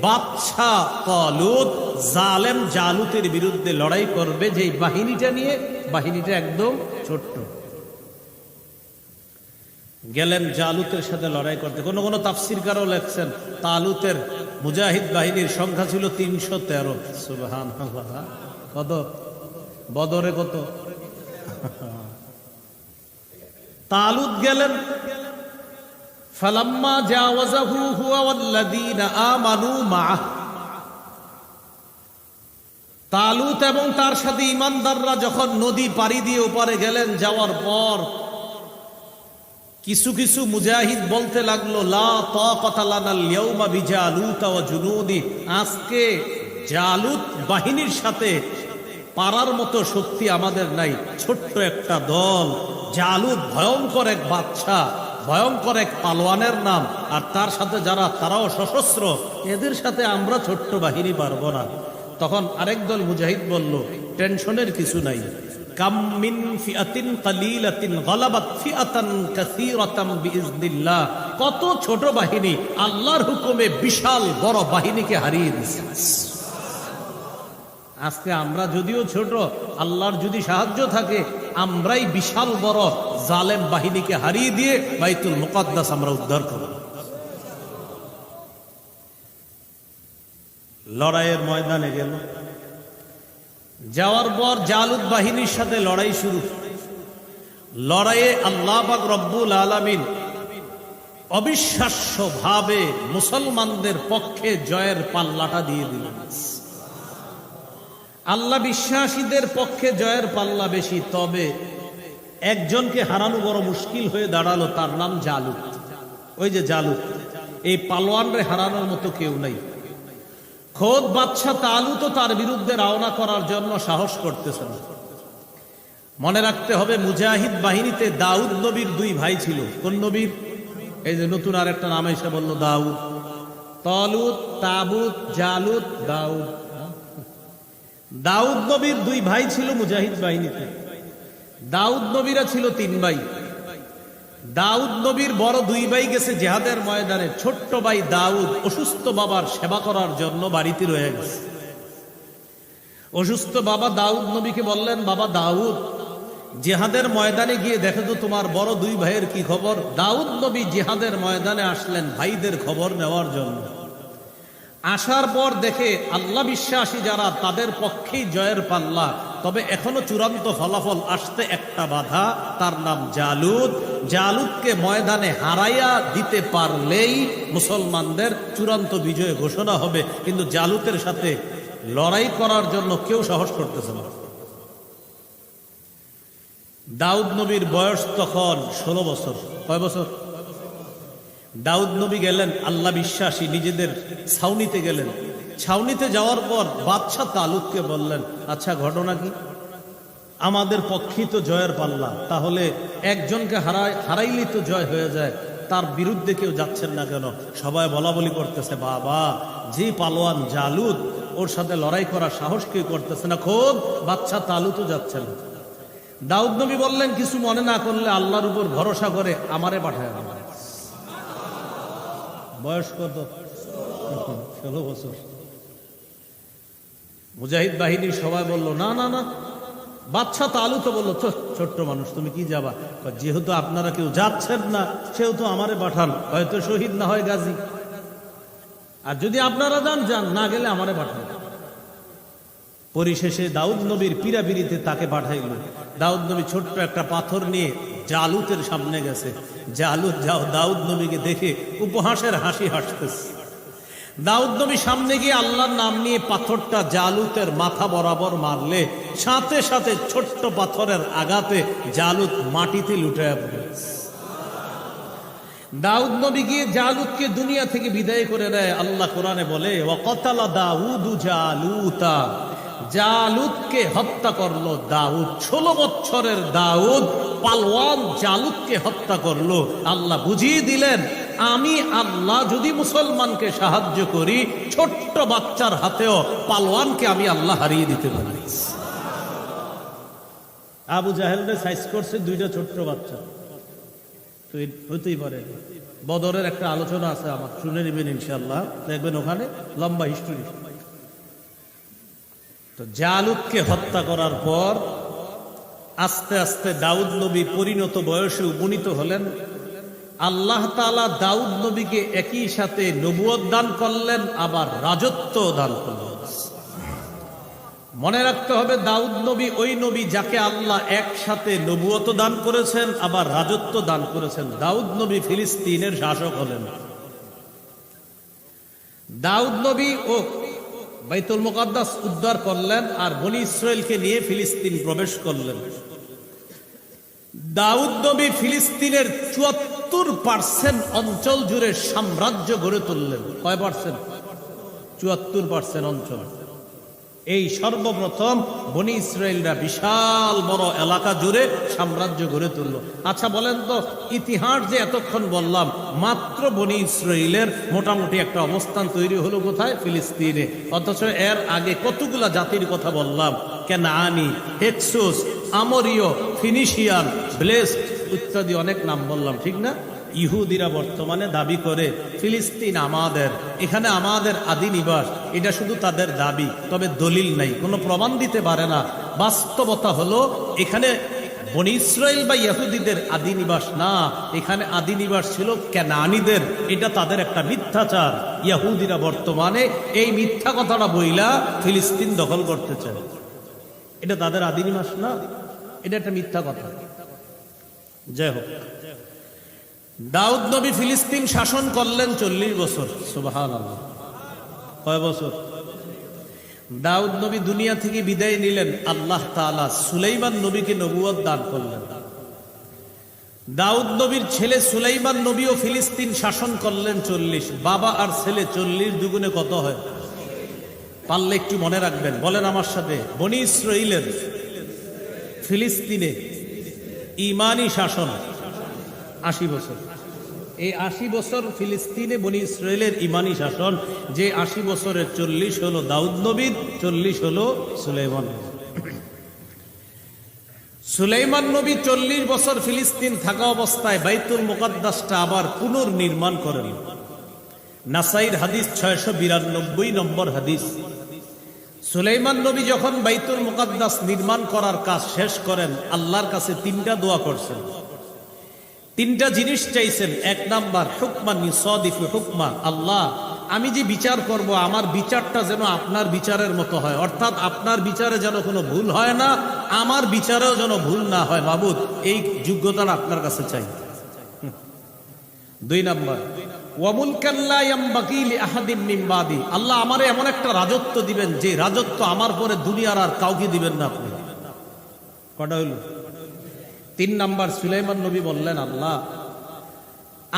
বাদশা তালুত জালেম জালুতের বিরুদ্ধে লড়াই করবে, যে বাহিনীটা নিয়ে, বাহিনীটা একদম ছোট্ট। গেলেন জালুতের সাথে লড়াই করতে। কোন কোন তাফসীরকারও লেখছেন তালুতের মুজাহিদ বাহিনীর সংখ্যা ছিল 313। সুবহানাল্লাহ। কত? বদরে কত? তালুত গেলেন, ফালাম্মা জাওয়াজাহু হুয়া ওয়াল্লাযীনা আমানু মা'আহ, তালুত এবং তার সাথে ঈমানদাররা যখন নদী পাড়ি দিয়ে ওপারে গেলেন, যাওয়ার পর কিছু কিছু মুজাহিদ বলতে লাগলো, লা তাকাতা লানাল ইয়াউমা বিজালুত ওয়া জুনুদি, আজকে জালুত বাহিনীর সাথে পারার মতো শক্তি আমাদের নাই। ছোট্ট একটা দল, জালুত ভয়ঙ্কর এক বাদশা, ভয়ঙ্কর এক পালোয়ানের নাম, আর তার সাথে যারা, তারাও সশস্ত্র, এদের সাথে আমরা ছোট্ট বাহিনী পারবো না। তখন আরেক দল মুজাহিদ বলল, টেনশনের কিছু নাই, কাম মিন ফিআতিন কালিলাতিন গালাবাত ফিআতান কাসীরাতাম বিইজনিল্লাহ, কত ছোট বাহিনী আল্লাহর হুকুমে বিশাল বড় বাহিনীকে হারিয়ে দিয়েছে। আজকে আমরা যদিও ছোট, আল্লাহর যদি সাহায্য থাকে, আমরাই বিশাল বড় জালেম বাহিনীকে হারিয়ে দিয়ে বাইতুল মুকাদ্দাস আমরা উদ্ধার করব। লড়াইয়ের ময়দানে গেল, যাওয়ার পর জালুত বাহিনীর সাথে লড়াই শুরু। লড়াইয়ে আল্লাহ পাক রব্বুল আলামিন অবিশ্বাস্য ভাবে মুসলমানদের পক্ষে জয়ের পাল্লাটা দিয়ে দিলেন। আল্লাহ বিশ্বাসীদের পক্ষে জয়ের পাল্লা বেশি, তবে একজনকে হারানো বড় মুশকিল হয়ে দাঁড়ালো, তার নাম জালুত। ওই যে জালুত, এই পালোয়ানরে হারানোর মতো কেউ নাই। খোদ বাদশা তালুতও তার বিরুদ্ধে রওনা করার জন্য সাহস করতেছে না। মনে রাখতে হবে, মুজাহিদ বাহিনীতে দাউদ নবীর দুই ভাই ছিল। কোন নবীর? এই যে নতুন আর একটা নাম এসে বলল, দাউদ। তালুত, তাবুত, জালুত, দাউদ। দাউদ নবীর দুই ভাই ছিল মুজাহিদ বাহিনীতে। দাউদ নবীরা ছিল 3 ভাই। দাউদ নবীর বড় 2 ভাই গেছে জিহাদের ময়দানে। ছোট্ট ভাই দাউদ অসুস্থ বাবার সেবা করার জন্য বাড়িতে রয়ে গেছে। অসুস্থ বাবা দাউদ নবীকে বললেন, বাবা দাউদ, জিহাদের ময়দানে গিয়ে দেখো তো তোমার বড় 2 ভাইয়ের কি খবর। দাউদ নবী জিহাদের ময়দানে আসলেন ভাইদের খবর নেওয়ার জন্য। আসার পর দেখে আল্লাহ বিশ্বাসী যারা, তাদের পক্ষেই জয়ের পাল্লা। তবে এখনো চূড়ান্ত ফলাফল আসতে একটা বাধা, তার নাম জালুত। জালুতকে ময়দানে হারাইয়া দিতে পারলেই মুসলমানদের চূড়ান্ত বিজয় ঘোষণা হবে। কিন্তু জালুতের সাথে লড়াই করার জন্য কেউ সাহস করতেছে না। দাউদ নবীর বয়স তখন 16 বছর। কয় বছর? দাউদ নবী গেলেন, আল্লাহ বিশ্বাসী নিজেদের ছাউনিতে গেলেন। ছাউনিতে যাওয়ার পর বাদশা তালুতকে বললেন, আচ্ছা ঘটনা কি? আমাদের পক্ষেই তো জয়ের পাল্লা, তাহলে একজনকে হারাইলেই তো জয় হয়ে যায়, তার বিরুদ্ধে কেউ যাচ্ছেন না কেন? সবাই বলা বলি করতেছে, বাবা যে পালোয়ান জালুত, ওর সাথে লড়াই করার সাহস কেউ করতেছে না, খোদ বাদশা তালুতও যাচ্ছে না। দাউদ নবী বললেন, কিছু মনে না করলে আল্লাহর উপর ভরসা করে আমারে পাঠায়। বয়স কত? 16 বছর। মুজাহিদ বাহিনীর সবাই বলল, না না না। বাদশা তালুত বলল, ছোট্ট মানুষ, তুমি কি যাবা? যেহেতু আপনারা কেউ যাচ্ছেন না, সেহেতু আমারে পাঠান, হয়তো শহীদ না হয় গাজী। আর যদি আপনারা যান, না গেলে আমারে পাঠান। পরিশেষে দাউদ নবীর পীড়াপিড়িতে তাকে পাঠাইল। দাউদ নবী ছোট্ট একটা পাথর নিয়ে জালুতের সামনে গেছে। জালুত দাউদ নবীকে দেখে উপহাসের হাসি হাসতেছে। দাউদ নবী সামনে গিয়ে আল্লাহর নাম নিয়ে পাথরটা জালুতের মাথা বরাবর মারলে সাথে সাথে ছোট্ট পাথরের আঘাতে জালুত মাটিতে লুটায়া পড়ে। দাউদ নবী গিয়ে জালুতকে দুনিয়া থেকে বিদায় করে দেয়। আল্লাহ কোরআনে বলে, ওয়াকাতালা দাউদু জালুতা, জালুতকে হত্যা করলো দাউদ। 16 বছরের দাউদ পালওয়ান জালুতকে হত্যা করলো। আল্লাহ বুঝিয়ে দিলেন, আমি আল্লাহ যদি মুসলমানকে সাহায্য করি, ছোট্ট বাচ্চার হাতেও পালওয়ানকে আমি আল্লাহ হারিয়ে দিতে পারি। আবু জাহেলরে সাইজ করছে 2টা ছোট্ট বাচ্চা। হইতেই পারে। বদরের একটা আলোচনা আছে আমার, শুনে নেবেন ইনশাল্লাহ, দেখবেন ওখানে লম্বা হিস্টোরি। তো জালুতকে হত্যা করার পর আস্তে আস্তে দাউদ নবী পরিণত বয়সে উপনীত হলেন। আল্লাহ তাআলা দাউদ নবীকে একই সাথে নবুয়ত দান করলেন, আবার রাজত্ব দান করলেন। মনে রাখতে হবে, দাউদ নবী ওই নবী যাকে আল্লাহ একসাথে নবুয়ত দান করেছেন, আবার রাজত্ব দান করেছেন। দাউদ নবী ফিলিস্তিনের শাসক হলেন। দাউদ নবী ও বাইতুল মুকাদ্দাস উদ্ধার করলেন, আর বনী ইসরাইলকে নিয়ে ফিলিস্তিন প্রবেশ করলেন। দাউদ নবী ফিলিস্তিনের ৭৪% অঞ্চল জুড়ে সাম্রাজ্য গড়ে তুললেন। কয় পার্সেন্ট? ৭৪% অঞ্চল। এই সর্বপ্রথম বনী ইসরাইলরা বিশাল বড় এলাকা জুড়ে সাম্রাজ্য গড়ে তুলল। আচ্ছা বলেন তো, ইতিহাস যে এতক্ষণ বললাম, মাত্র বনী ইসরাইলের মোটামুটি একটা অবস্থান তৈরি হলো কোথায়? ফিলিস্তিনে। অথচ এর আগে কতগুলা জাতির কথা বললাম, কেনানি, হেক্সুস, আমরীয়, ফিনিশিয়ান, ব্লেসড ইত্যাদি অনেক নাম বললাম, ঠিক না? ইহুদিরা বর্তমানে দাবি করে ফিলিস্তিন আমাদের, এখানে আমাদের আদি নিবাস। এটা শুধু তাদের দাবি, তবে দলিল নাই, কোনো প্রমাণ দিতে পারে না। বাস্তবতা হলো এখানে বনী ইসরাইল বা ইহুদিদের আদি নিবাস না, এখানে আদি নিবাস ছিল কেনানীদের। এটা তাদের একটা মিথ্যাচার। ইহুদিরা বর্তমানে এই মিথ্যা কথাটা বইলা ফিলিস্তিন দখল করতে চায়। এটা তাদের আদি নিবাস না, এটা একটা মিথ্যা কথা। যাই হোক, দাউদ নবী ফিলিস্তিন শাসন করলেন 40 বছর। সুবহানাল্লাহ। কয় বছর? দাউদ নবী দুনিয়া থেকে বিদায় নিলেন, আল্লাহ তাআলা সুলাইমান নবীকে নবুয়ত দান করলেন। দাউদ নবীর ছেলে সুলাইমান নবীও ফিলিস্তিন শাসন করলেন 40। বাবা আর ছেলে 40 দুগুণে কত হয়? পারলে একটু মনে রাখবেন, বলেন আমার সাথে। বনী ইসরাইলের ফিলিস্তিনে ইমানি শাসন 80 বছর। এই 80 বছর ফিলিস্তিনে বনী ইসরাইলের ইমানি শাসন। যে 80 বছরের 40 হলো দাউদ নবীর, 40 হলো সুলাইমান। সুলাইমান নবী 40 বছর ফিলিস্তিন থাকা অবস্থায় বাইতুল মুকাদ্দাসটা আবার পুনর্নির্মাণ করেন। নাসাইর হাদিস 692 নম্বর হাদিস। সুলাইমান নবী যখন বাইতুল মুকাদ্দাস নির্মাণ করার কাজ শেষ করেন, আল্লাহর কাছে 3টা দোয়া করছেন, 3টা জিনিস চাইছেন। 1 নাম্বার, হুকমান ইউসাদিফু হুকমা, আল্লাহ আমি যে বিচার করব, আমার বিচারটা যেন আপনার বিচারের মতো হয়, অর্থাৎ আপনার বিচারে যেন কোনো ভুল হয় না, আমার বিচারেও যেন ভুল না হয়। মাবুদ, এই যোগ্যতাটা আপনার কাছে চাই। 2 নাম্বার, ওয়ামুলকান লা ইয়ামবাগি লিআহাদিন মিন বাদি, আল্লাহ আমারে এমন একটা রাজত্ব দিবেন যে রাজত্ব আমার পরে দুনিয়ার আর কাউকে দিবেন না আপনি। কটা হইল? 3 নাম্বার, সুলাইমান নবী বললেন, আল্লাহ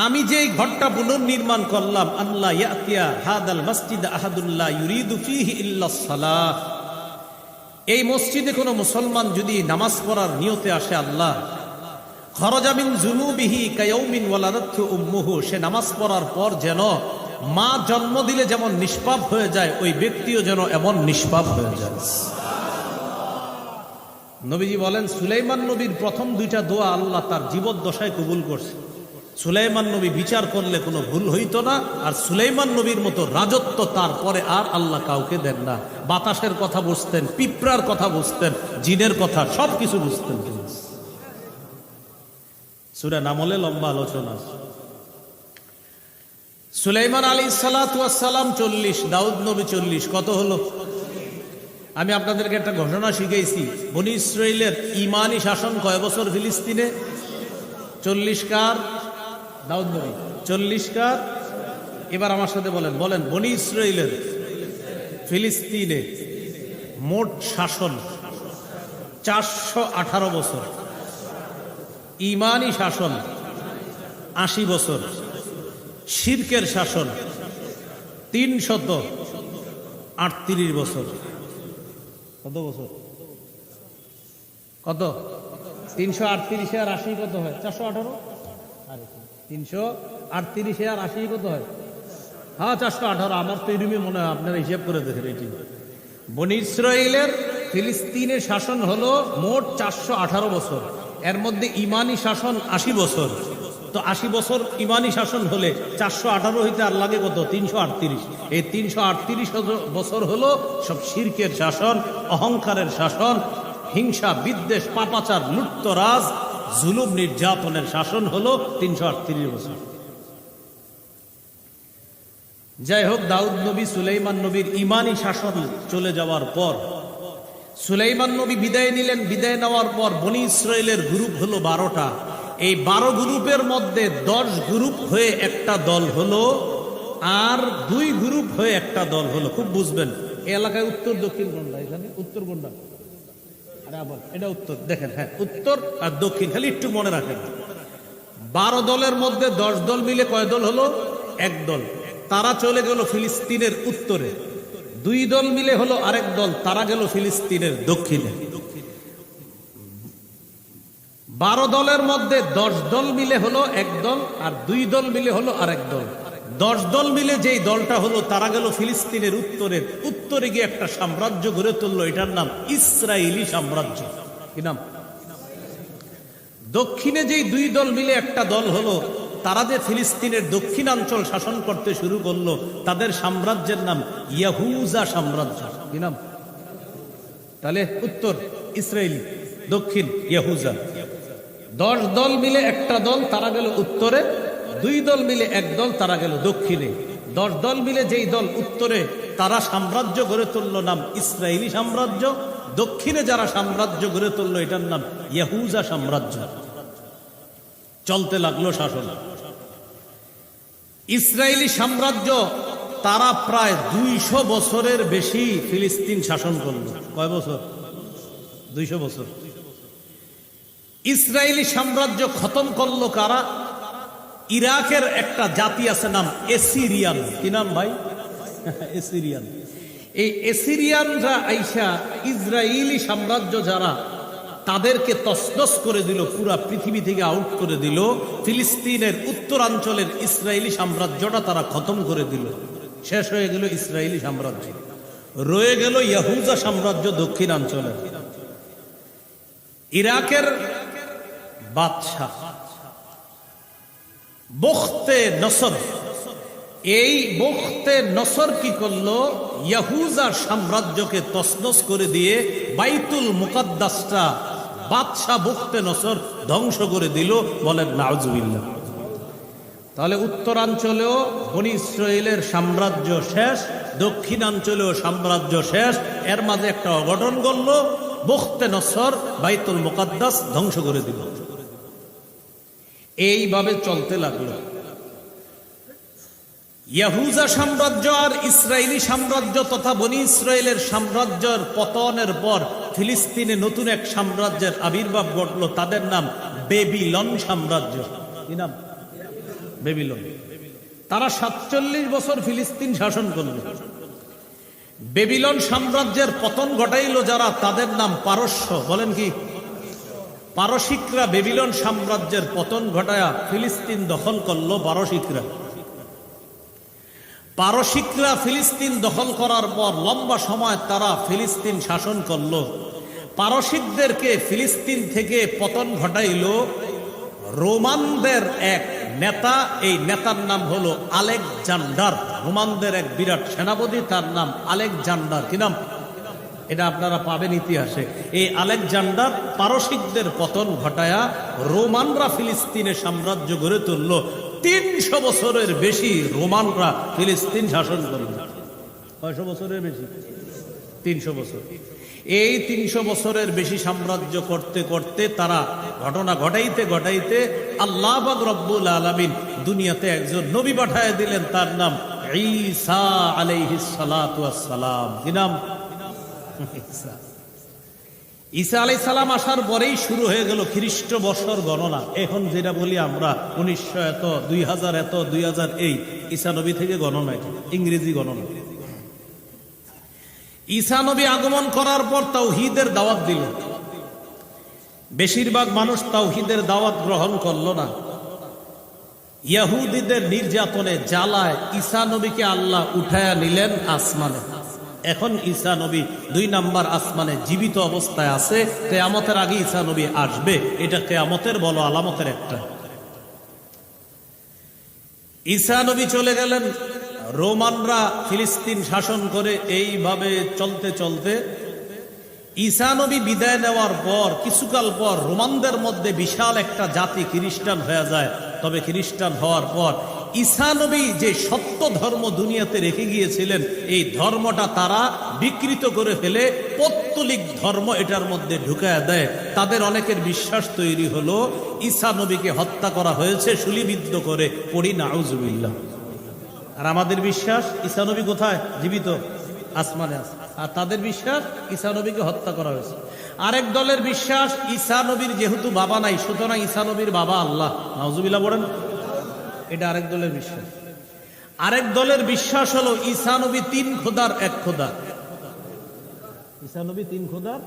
আমি যে ঘরটা পুনর্নির্মাণ করলাম, আল্লাহ ইয়াতিয়া হাদাল মসজিদ আহাদুল্লাহ ইউরিদু ফিহি ইল্লাস সালাহ, এই মসজিদে কোনো মুসলমান যদি নামাজ পড়ার নিয়তে আসে, আল্লাহ খরজা মিন যুনুবিহি কায়াউমিন ওয়ালাদাতহু উম্মুহু, সে নামাজ পড়ার পর যেন মা জন্ম দিলে যেমন নিষ্পাপ হয়ে যায়, ওই ব্যক্তিও যেন এমন নিষ্পাপ হয়ে যায়। নবীজি বলেন, সুলাইমান নবীর প্রথম 2টা দোয়া আল্লাহ তার জীবদ্দশায় কবুল করছে। সুলাইমান নবী বিচার করলে কোনো ভুল হইতো না, আর সুলাইমান নবীর মতো রাজত্ব তারপরে আর আল্লাহ কাউকে দেন না। বাতাসের কথা বুঝতেন, পিঁপড়ার কথা বুঝতেন, জিনের কথা সবকিছু বুঝতেন। সূরা নামলে লম্বা আলোচনা। সুলাইমান আলাইহিস সালাতু ওয়াস সালাম 40, দাউদ নবী 40, কত হলো? আমি আপনাদেরকে একটা ঘটনা শিখাইছি, বনী ইসরাইলের ইমানি শাসন কয় বছর ফিলিস্তিনে? 40 কার? দাউদ নবী। 40 কার? এবার আমার সাথে বলেন, বলেন বনী ইসরাইলের ফিলিস্তিনে মোট শাসন 418 বছর, ইমানি শাসন 80 বছর, শিরকের শাসন 338 বছর। কত বছর? কত? 338 আর 80 কত হয়? 418। 338 আর 80 কত হয়? হ্যাঁ 418। আমার তো এরকমই মনে হয়, আপনারা হিসাব করে দেখেন। এটি বনী ইসরাইলের ফিলিস্তিনের শাসন হলো মোট 418 বছর, এর মধ্যে ইমানি শাসন 80 বছর, তো 80 বছর ইমানি শাসন হলে 418 হইতে আর লাগে কত? 338। এই 338 বছর হলো সব শিরকের শাসন, অহংকারের শাসন, হিংসা, বিদ্বেষ, পাপাচার, লুটতরাজ, জুলুম, নির্যাতনের শাসন হলো 338 বছর। যাই হোক, দাউদ নবী সুলাইমান নবীর ইমানি শাসন চলে যাওয়ার পর সুলাইমান নবী বিদায় নিলেন। বিদায় নেওয়ার পর বনি ইসরায়েলের গ্রুপ হলো 12টা। এই 12 গ্রুপের মধ্যে 10 গ্রুপ হয়ে একটা দল হলো, আর 2 গ্রুপ হয়ে একটা দল হলো। খুব বুঝবেন, এই এলাকায় উত্তর দক্ষিণ কোনটা? এখানে উত্তর কোনটা? আরে আবার এটা উত্তর, দেখেন, হ্যাঁ উত্তর আর দক্ষিণ, খালি একটু মনে রাখেন। 12 দলের মধ্যে 10 দল মিলে কয় দল হলো? এক দল। তারা চলে গেল ফিলিস্তিনের উত্তরে। 2 দল মিলে হলো আরেক দল, তারা গেল ফিলিস্তিনের দক্ষিণে। 12 দলের মধ্যে 10 দল মিলে হলো এক দল, আর 2 দল মিলে হলো আরেক দল। 10 দল মিলে যেই দলটা হলো তারা গেল ফিলিস্তিনের উত্তরে। উত্তরে গিয়ে একটা সাম্রাজ্য গড়ে তুললো, এটার নাম ইসরায়েলি সাম্রাজ্য। কি নাম? দক্ষিণে যেই 2 দল মিলে একটা দল হলো, তারা যে ফিলিস্তিনের দক্ষিণাঞ্চল শাসন করতে শুরু করলো, তাদের সাম্রাজ্যের নাম ইয়াহুজা সাম্রাজ্য। কি নাম? তাহলে উত্তর ইসরায়েলি, দক্ষিণ ইয়াহুজা। 10 দল মিলে একটা দল, তারা গেল উত্তরে। 2 দল মিলে এক দল, তারা গেল দক্ষিণে। 10 দল মিলে যেই দল উত্তরে, তারা সাম্রাজ্য গড়ে তুললো, নাম ইসরায়েলি সাম্রাজ্য। দক্ষিণে যারা সাম্রাজ্য গড়ে তুললো, এটার নাম ইয়াহুজা সাম্রাজ্য। চলতে লাগলো শাসন। ইসরায়েলি সাম্রাজ্য তারা প্রায় 200 বছরের বেশি ফিলিস্তিন শাসন করলো। কয় বছর? 200 বছর। ইসরায়েলি সাম্রাজ্য খতম করলো কারা? ইরাকের একটা জাতি আছে, নাম এসিরিয়ান। কি নাম ভাই? এসিরিয়ান। এই এসিরিয়ানরা আইসা ইসরায়েলি সাম্রাজ্য যারা, তাদেরকে তছনছ করে দিল, পুরা পৃথিবী থেকে আউট করে দিল। ফিলিস্তিনের উত্তরাঞ্চলের ইসরায়েলি সাম্রাজ্যটা তারা খতম করে দিল। শেষ হয়ে গেল ইসরায়েলি সাম্রাজ্য। রয়ে গেল ইয়াহুজা সাম্রাজ্য দক্ষিণাঞ্চলে। ইরাকের বাদশাহ বখতে নসর, এই বখতে নসর কি করলো? ইয়াহুজার সাম্রাজ্যকে তছনছ করে দিয়ে বাইতুল মুকাদ্দাসটা বাদশাহ বখতে নসর ধ্বংস করে দিল। বলেন নাউজুবিল্লাহ। তাহলে উত্তরাঞ্চলেও বনি ইসরায়েলের সাম্রাজ্য শেষ, দক্ষিণাঞ্চলেও সাম্রাজ্য শেষ। এর মাঝে একটা অঘটন ঘটল, বখতে নসর বাইতুল মুকাদ্দাস ধ্বংস করে দিল। এইভাবে চলতে লাগলো। ইয়াহুজা সাম্রাজ্য আর ইসরায়েলি সাম্রাজ্য তথা বনি ইসরায়েলের সাম্রাজ্যের পতনের পর ফিলিস্তিনে নতুন এক সাম্রাজ্যের আবির্ভাব ঘটল। তাদের নাম বেবিলন সাম্রাজ্য। কি নাম? বেবিলন। তারা 47 বছর ফিলিস্তিন শাসন করল। বেবিলন সাম্রাজ্যের পতন ঘটাইল যারা, তাদের নাম পারস্য। বলেন কি? পারসিকরা বেবিলন সাম্রাজ্যের পতন ঘটায়া ফিলিস্তিন দখল করলো। পারসিকরা ফিলিস্তিন দখল করার পর লম্বা সময় তারা ফিলিস্তিন শাসন করল। পারসিকদেরকে ফিলিস্তিন থেকে পতন ঘটাইল রোমানদের এক নেতা। এই নেতার নাম হলো আলেকজান্ডার। রোমানদের এক বিরাট সেনাপতি, তার নাম আলেকজান্ডার। কি নাম? এটা আপনারা পাবেন ইতিহাসে। এই আলেকজান্ডার পারসিকদের পতন ঘটায়া রোমানরা ফিলিস্তিনে সাম্রাজ্য গড়ে তুলল। 300 বছরের বেশি রোমানরা ফিলিস্তিন শাসন করল। 600 বছরের বেশি? 300 বছর। এই 300 বছরের বেশি সাম্রাজ্য করতে করতে তারা ঘটনা ঘটাইতে ঘটাইতে আল্লাহ পাক রব্বুল আলামিন দুনিয়াতে একজন নবী পাঠায় দিলেন, তার নাম ঈসা আলাইহিস সালাতু ওয়াস সালাম। কি নাম? ঈসা আলাইহিস সালাম আসার পরেই শুরু হয়ে গেল খ্রিস্ট বর্ষর গণনা। এখন যেটা বলি আমরা 1900 এত, 2000 এত, 2000 এই ঈসা নবী থেকে গণনা, ইংরেজি গণনা। ঈসা নবী আগমন করার পর তাওহীদের দাওয়াত দিল। বেশিরভাগ মানুষ তাওহীদের দাওয়াত গ্রহণ করলো না। ইহুদিদের নির্যাতনে জ্বালায় ঈসা নবীকে আল্লাহ উঠায়া নিলেন আসমানে। এখন ঈসা নবী 2 নাম্বার আসমানে জীবিত অবস্থায় আছে। কিয়ামতের আগে ঈসা নবী আসবে, এটা কিয়ামতের বড় আলামতের একটা। ঈসা নবী চলে গেলেন, রোমানরা ফিলিস্তিন শাসন করে। এইভাবে চলতে চলতে ঈসা নবী বিদায় নেওয়ার পর কিছুকাল পর রোমানদের মধ্যে বিশাল একটা জাতি খ্রিস্টান হয়ে যায়। তবে খ্রিস্টান হওয়ার পর ঈসা নবী যে সত্য ধর্ম দুনিয়াতে রেখে গিয়েছিলেন, এই ধর্মটা তারা বিকৃত করে ফেলে পৌত্তলিক ধর্ম এটার মধ্যে ঢুকায় দেয়। তাদের অনেকের বিশ্বাস তৈরি হলো ঈসা নবীকে হত্যা করা হয়েছে শূলিবিদ্ধ করে। পড়ি নাউজুবিল্লাহ। আর আমাদের বিশ্বাস ঈসা নবী কোথায়? জীবিত, আসমানে আছে। আর তাদের বিশ্বাস ঈসা নবীকে হত্যা করা হয়েছে। আরেক দলের বিশ্বাস ঈসা নবীর যেহেতু বাবা নাই, সুতরাং ঈসা নবীর বাবা আল্লাহ। নাউজুবিল্লাহ বলেন। এটা আরেক দলের বিশ্বাস। আরেক দলের বিশ্বাস হলো ঈসা নবী তিন খোদার এক খোদা। ঈসা নবী তিন খোদার,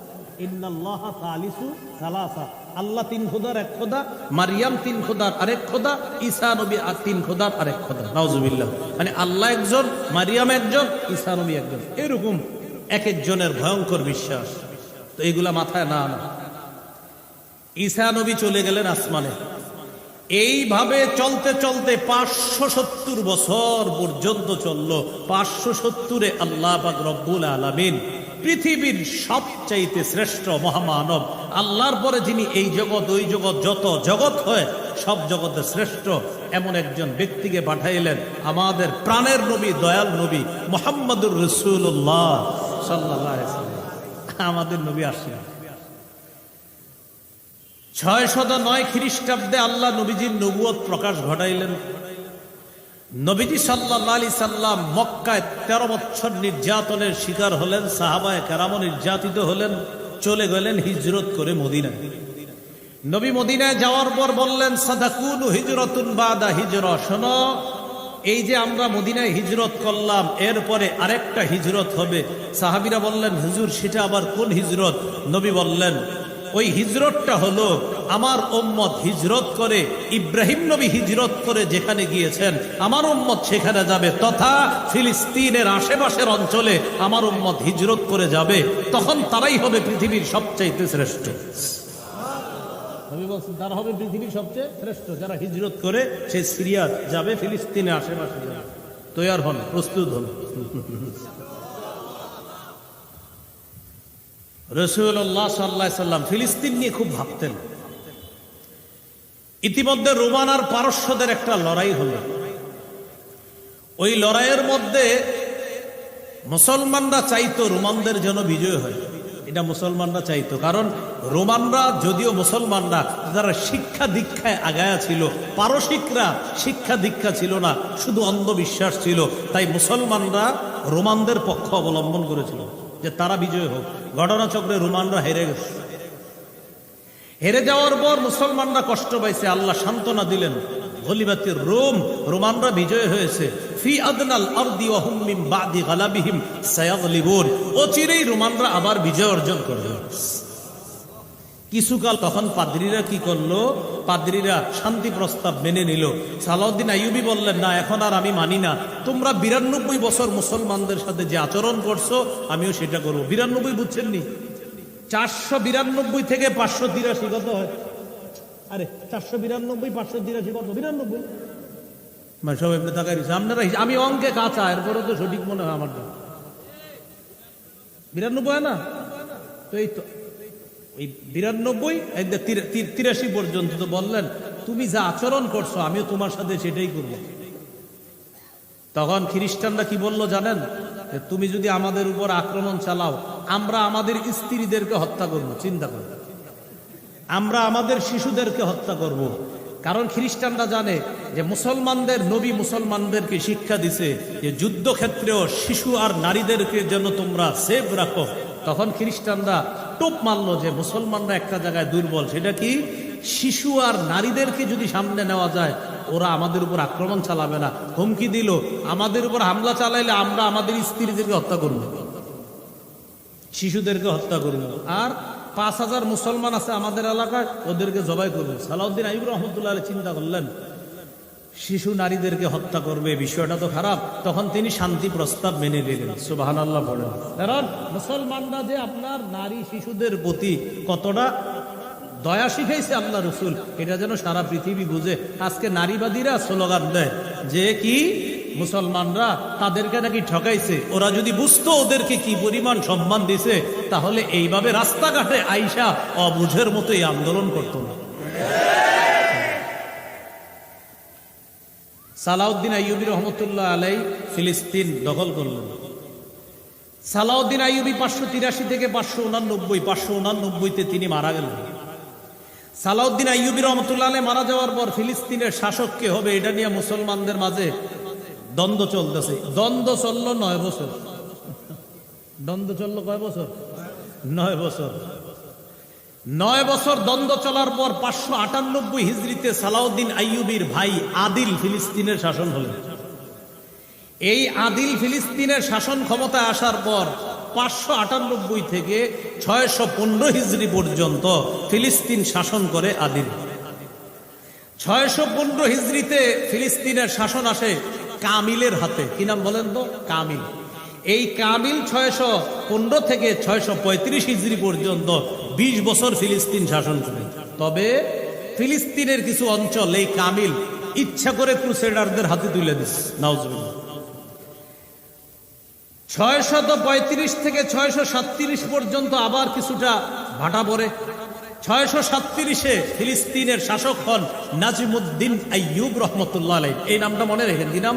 ইন্নাল্লাহা সালিসু সালাসা। আল্লাহ তিন খোদার এক খোদা, মারিয়াম তিন খোদার আরেক খোদা, ঈসা নবী আর তিন খোদার আরেক খোদা। নাউজুবিল্লাহ। মানে আল্লাহ একজন, মারিয়াম একজন, ঈসা নবী একজন। এরকম এক একজনের ভয়ঙ্কর বিশ্বাস। তো এগুলা মাথায় না আনা। ঈসা নবী চলে গেলেন আসমানে। এইভাবে চলতে চলতে 570 বছর পর্যন্ত চলল। 570-এ আল্লাহ পাক রব্বুল আলামিন পৃথিবীর সবচাইতে শ্রেষ্ঠ মহামানব, আল্লাহর পরে যিনি এই জগৎ ওই জগৎ যত জগৎ হয় সব জগতে শ্রেষ্ঠ, এমন একজন ব্যক্তিকে পাঠাইলেন, আমাদের প্রাণের নবী, দয়াল নবী মুহাম্মদুর রাসূলুল্লাহ সাল্লাল্লাহু আলাইহি ওয়াসাল্লাম। আমাদের নবী আসলেন 609 খ্রিস্টাব্দে। আল্লাহ নবীজির নবুয়ত প্রকাশ ঘটাইলেন। নবীজি সাল্লাল্লাহু আলাইহি সাল্লাম মক্কায় 13 বছর নির্যাতনের শিকার হলেন। সাহাবায়ে কেরাম নির্যাতিত হলেন। চলে গেলেন হিজরত করে মদিনায়। নবী মদিনায় যাওয়ার পর বললেন, সাদাকুনু হিজরাতুন বাদা হিজরা। শোনো, এই যে আমরা মদিনায় হিজরত করলাম, এরপরে আরেকটা হিজরত হবে। সাহাবীরা বললেন, হুজুর সেটা আবার কোন হিজরত? নবী বললেন, ওই হিজরতটা হলো আমার উম্মত হিজরত করে, ইব্রাহিম নবী হিজরত করে যেখানে গিয়েছেন আমার উম্মত সেখানে যাবে, তথা ফিলিস্তিনের আশেপাশের অঞ্চলে আমার উম্মত হিজরত করে যাবে। তখন তারাই হবে পৃথিবীর সবচাইতে শ্রেষ্ঠ। নবী বলছেন তারা হবে পৃথিবীর সবচেয়ে শ্রেষ্ঠ, যারা হিজরত করে সে সিরিয়া যাবে, ফিলিস্তিনের আশেপাশে যাবে। তৈয়ার হন, প্রস্তুত হন। রাসূলুল্লাহ সাল্লাল্লাহু আলাইহি সাল্লাম ফিলিস্তিন নিয়ে খুব ভাবতেন। ইতিমধ্যে রোমান আর পারস্যদের একটা লড়াই হলো। ওই লড়াইয়ের মধ্যে মুসলমানরা চাইতো রোমানদের যেন বিজয় হয়। এটা মুসলমানরা চাইতো, কারণ রোমানরা যদিও মুসলমানরা, যারা শিক্ষা দীক্ষায় আগায়া ছিল, পারসিকরা শিক্ষা দীক্ষা ছিল না, শুধু অন্ধবিশ্বাস ছিল। তাই মুসলমানরা রোমানদের পক্ষ অবলম্বন করেছিল যে তারা বিজয় হোক। ঘটনাচক্রে রোমানরা হেরে গেছে। হেরে যাওয়ার পর মুসলমানরা কষ্ট পাইছে। আল্লাহ সান্ত্বনা দিলেন, গলিবাতির রোম, রোমানরা বিজয় হয়েছে। ফি আদনাল আরদি ওয়া হুম মিন বাদি গালাবিহিম সায়াগলিবুন। অচিরেই রোমানরা আবার বিজয় অর্জন করবে। কিছুকাল তখন পাদ্রীরা কি করলো? পাদ্রীরা শান্তি প্রস্তাব মেনে নিল। সালাউদ্দিন আইয়ুবী বললেন, না এখন আর আমি মানি না, তোমরা 92 বছর মুসলমানদের সাথে যে আচরণ করছো আমিও সেটা করবো। 92 বুঝছেন নি? 492 থেকে 583 কত হয়? আরে 492 583 কত? 92। মানে সব এমনি তাকাই দিচ্ছে আপনারা। আমি অঙ্কে কাঁচা, এরপরে তো সঠিক মনে হয় আমার। 92 হয় না? তো এই তো ওই 92 83 পর্যন্ত তো বললেন, তুমি যা আচরণ করছো আমিও তোমার সাথে সেটাই করবো। তখন খ্রিস্টানরা কি বললো জানেন? তুমি যদি আমাদের উপর আক্রমণ চালাও, আমরা আমাদের স্ত্রীদেরকে হত্যা করব। চিন্তা করো, আমরা আমাদের শিশুদেরকে হত্যা করব। কারণ খ্রিস্টানরা জানে যে মুসলমানদের নবী মুসলমানদেরকে শিক্ষা দিছে যে যুদ্ধক্ষেত্রেও শিশু আর নারীদেরকে যেন তোমরা সেভ রাখো। তখন খ্রিস্টানরা টোপ মারলো যে মুসলমানরা একটা জায়গায় দুর্বল, সেটা কি? শিশু আর নারীদেরকে যদি সামনে নেওয়া যায় ওরা আমাদের উপর আক্রমণ চালাবে না। হুমকি দিল, আমাদের উপর হামলা চালাইলে আমরা আমাদের স্ত্রীদেরকে হত্যা করব, শিশুদেরকে হত্যা করব, আর 5000 মুসলমান আছে আমাদের এলাকায়, ওদেরকে জবাই করবো। সালাউদ্দিন আইয়ুবী রাহমাতুল্লাহ আলাইহি চিন্তা করলেন, শিশু নারীদেরকে হত্যা করবে, বিষয়টা তো খারাপ। তখন তিনি শান্তি প্রস্তাব মেনে নিলেন। সুবহানাল্লাহ বলেন। কারণ মুসলমানরা যে আপনার নারী শিশুদের প্রতি কতটা দয়া শিখাইছে আল্লাহ রসুল, এটা যেন সারা পৃথিবী বুঝে। আজকে নারীবাদীরা স্লোগান দেয় যে কি মুসলমানরা তাদেরকে নাকি ঠকাইছে, ওরা যদি বুঝতো ওদেরকে কি পরিমাণ সম্মান দিছে তাহলে এইভাবে রাস্তাঘাটে আইসা অবুঝের মতো এই আন্দোলন করতো না। সালাউদ্দিন আইয়ুবী রহমতুল্লাহ আলাই ফিলিস্তিন দখল করলেন। সালাউদ্দিন আইয়ুবী 583 থেকে 589 তিনি মারা গেলেন। সালাউদ্দিন আইয়ুবী রহমতুল্লাহ আলাই মারা যাওয়ার পর ফিলিস্তিনের শাসক কে হবে এটা নিয়ে মুসলমানদের মাঝে দ্বন্দ্ব চলতেছে। দ্বন্দ্ব চলল 9 বছর। দ্বন্দ্ব চলল কয় বছর? 9 বছর। 9 বছর দ্বন্দ্ব চলার পর 598 হিজরিতে সালাউদ্দিন আইয়ুবীর ভাই আদিল ফিলিস্তিনের শাসন হলেন। এই আদিল ফিলিস্তিনের শাসন ক্ষমতায় আসার পর 598 থেকে 615 হিজরি পর্যন্ত ফিলিস্তিন শাসন করে আদিল। 615 হিজরিতে ফিলিস্তিনের শাসন আসে কামিলের হাতে। কি নাম বলেন তো? কামিল। এই কামিল 615 থেকে 635 হিজরি পর্যন্ত 20 বছর ফিলিস্তিন শাসন করে। তবে ফিলিস্তিনের কিছু অঞ্চল এই কামিল ইচ্ছা করে ক্রুসেডারদের হাতে তুলে দিচ্ছে। নাউজুবিল্লাহ। 635 থেকে 637 পর্যন্ত আবার কিছুটা ভাটা পড়ে। 637-এ ফিলিস্তিনের শাসক হন নাজিমুদ্দিন আইয়ুব রহমতুল্লাহ আলাইহি। এই নামটা মনে রেখেন। কি নাম?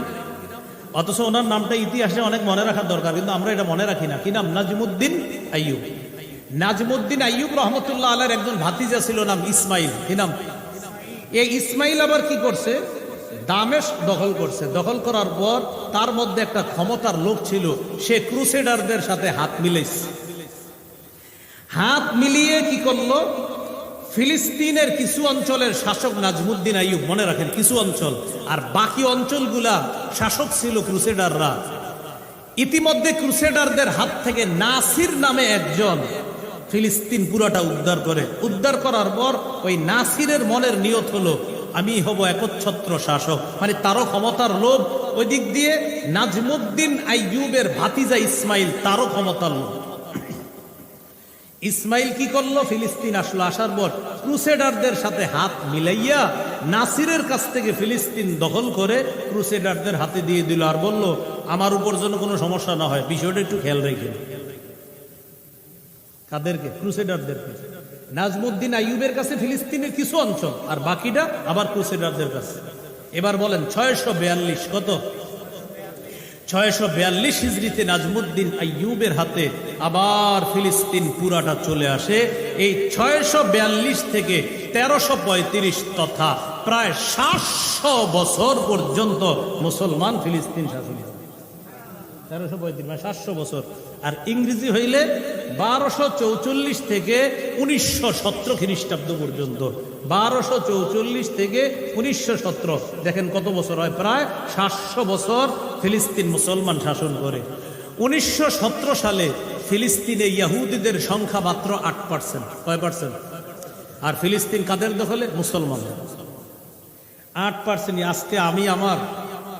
অথচ ওনার নামটা ইতিহাসে অনেক মনে রাখার দরকার, কিন্তু আমরা এটা মনে রাখি না। কি নাম? নাজিমুদ্দিন আইয়ুব। নাজিমুদ্দিন আইয়ুব রহমতুল্লাহ আলাইহির একজন ভাতিজা ছিল, নাম ইসমাইল। কি নাম? এই ইসমাইল আবার কি করছে? দামেস্ক দখল করছে। দখল করার পর তার মধ্যে একটা ক্ষমতার লোক ছিল, সে ক্রুসেডারদের সাথে হাত মিলাইছে। হাত মিলিয়ে কি করলো? ফিলিস্তিনের কিছু অঞ্চলের শাসক নাজমুদ্দিন আইয়ুব, মনে রাখেন কিছু অঞ্চল, আর বাকি অঞ্চলগুলা শাসক ছিল ক্রুসেডাররা। ইতিমধ্যে ক্রুসেডারদের হাত থেকে নাসির নামে একজন ফিলিস্তিন পুরাটা উদ্ধার করে। উদ্ধার করার পর ওই নাসিরের মনের নিয়ত হলো আমি হব একচ্ছত্র শাসক, মানে তারও ক্ষমতার লোভ। ওই দিক দিয়ে নাজমুদ্দিন আইয়ুবের ভাতিজা ইসমাইল, তারও ক্ষমতার লোভ। ইসমাইল কি করলো? ফিলিস্তিন আসলো। আসার পর ক্রুসেডারদের সাথে হাত মিলাইয়া নাসিরের কাছ থেকে ফিলিস্তিন দখল করে ক্রুসেডারদের হাতে দিয়ে দিল, আর বলল আমার উপর যেন কোনো সমস্যা না হয়, বিষয়টা একটু খেয়াল রেখে। কাদেরকে? ক্রুসেডারদেরকে। নাজমুদ্দিন আইয়ুবের কাছে ফিলিস্তিনের কিছু অঞ্চল, আর বাকিটা আবার ক্রুসেডারদের কাছে। এবার বলেন 642 কত? 642 হিজরিতে নাজমুদ্দিন আইয়ুবের হাতে আবার ফিলিস্তিন পুরাটা চলে আসে। এই 642 থেকে 1335 তথা প্রায় 700 বছর পর্যন্ত মুসলমান ফিলিস্তিন শাসন। 1335 মানে 700 বছর। আর ইংরেজি হইলে 1244 থেকে 1917 খ্রিস্টাব্দ পর্যন্ত। 1244 থেকে 1917, দেখেন কত বছর হয়? প্রায় 700 বছর ফিলিস্তিন মুসলমান শাসন করে। 1917 সালে ফিলিস্তিনে ইহুদিদের সংখ্যা মাত্র 8%। কয় পার্সেন্ট? আর ফিলিস্তিন কাদের দখলে? মুসলমান। 8%। আজকে আমি আমার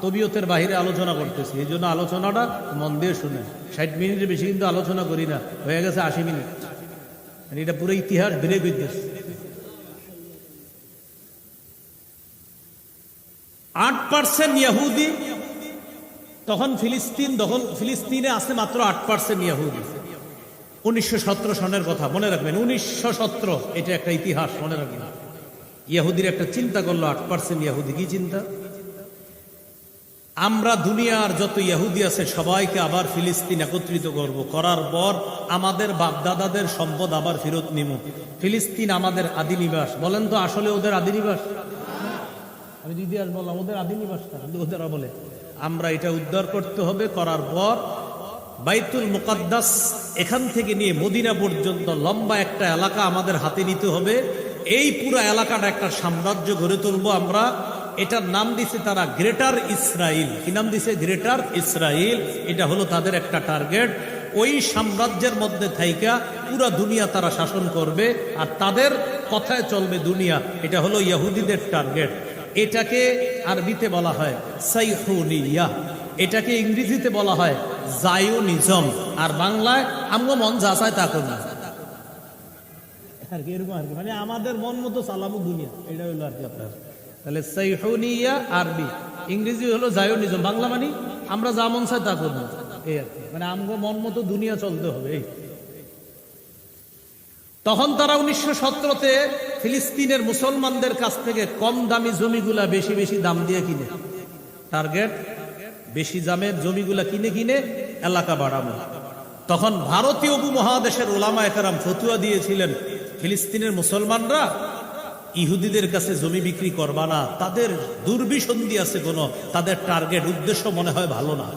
তবিয়তের বাহিরে আলোচনা করতেছি, এই জন্য আলোচনাটা মন দিয়ে শুনে। 60 মিনিটের বেশি কিন্তু আলোচনা করি না, হয়ে গেছে 80 মিনিট। এটা পুরো ইতিহাস বেড়ে গেছে। 8% ইহুদি তখন ফিলিস্তিন দখল। ফিলিস্তিনে আছে মাত্র 8% ইহুদি। 1917 সনের কথা মনে রাখবেন। 1917 এটা একটা ইতিহাস, মনে রাখবেন। ইহুদির একটা চিন্তা করলো 8% ইহুদি। কি চিন্তা? আমরা দুনিয়ার যত ইহুদি আছে সবাইকে আবার ফিলিস্তিন একত্রিত করব, করার পর আমাদের বাপদাদাদের সম্পদ আবার ফেরত নিব। ফিলিস্তিন আমাদের আদি নিবাস। বলেন তো আসলে ওদের আদি নিবাস? আমি ইতিহাস বললাম ওদের আদি নিবাস, কিন্তু ওদেরা বলে আমরা এটা উদ্ধার করতে হবে। করার পর বাইতুল মুকাদ্দাস এখান থেকে নিয়ে মদিনা পর্যন্ত লম্বা একটা এলাকা আমাদের হাতে নিতে হবে। এই পুরো এলাকাটা একটা সাম্রাজ্য গড়ে তুলবো আমরা। এটার নাম দিছে তারা গ্রেটার ইসরায়েল। কি নাম দিছে? Greater Israel. এটা হলো তাদের একটা টার্গেট। ওই সাম্রাজ্যের মধ্যে থাইকা পুরা দুনিয়া তারা শাসন করবে, আর তাদের কথায় চলবে দুনিয়া। এটা হলো ইহুদিদের টার্গেট। এটাকে আরবিতে বলা হয় সাইহুনিয়া, এটাকে ইংরেজিতে বলা হয় জায়োনিজম, আর বাংলায় আমগো মন যা চায় তা করি। আর কি এরকম আর কি, মানে আমাদের মন মতো চালামু দুনিয়া, এটা হলো আর কি আপনার। তাহলে সাইহুনিয়া আরবি, ইংরেজি হলো জায়োনিজম, বাংলা মানে আমরা যা মন চাই তা করবো, এই আর কি, মানে আমগো মন মতো দুনিয়া চলতে হবে এই। তখন তারা 1917-তে ফিলিস্তিনের মুসলমানদের কাছ থেকে কম দামি জমিগুলা বেশি বেশি দাম দিয়ে কিনে, টার্গেট বেশি দামের জমিগুলা কিনে কিনে এলাকা বাড়ানো। তখন ভারতীয় উপমহাদেশের ওলামায়ে কেরাম ফতোয়া দিয়েছিলেন, ফিলিস্তিনের মুসলমানরা ইহুদিদের কাছে জমি বিক্রি করবা না, তাদের দুর্বিসন্ধি আছে, কোনো তাদের টার্গেট উদ্দেশ্য মনে হয় ভালো না।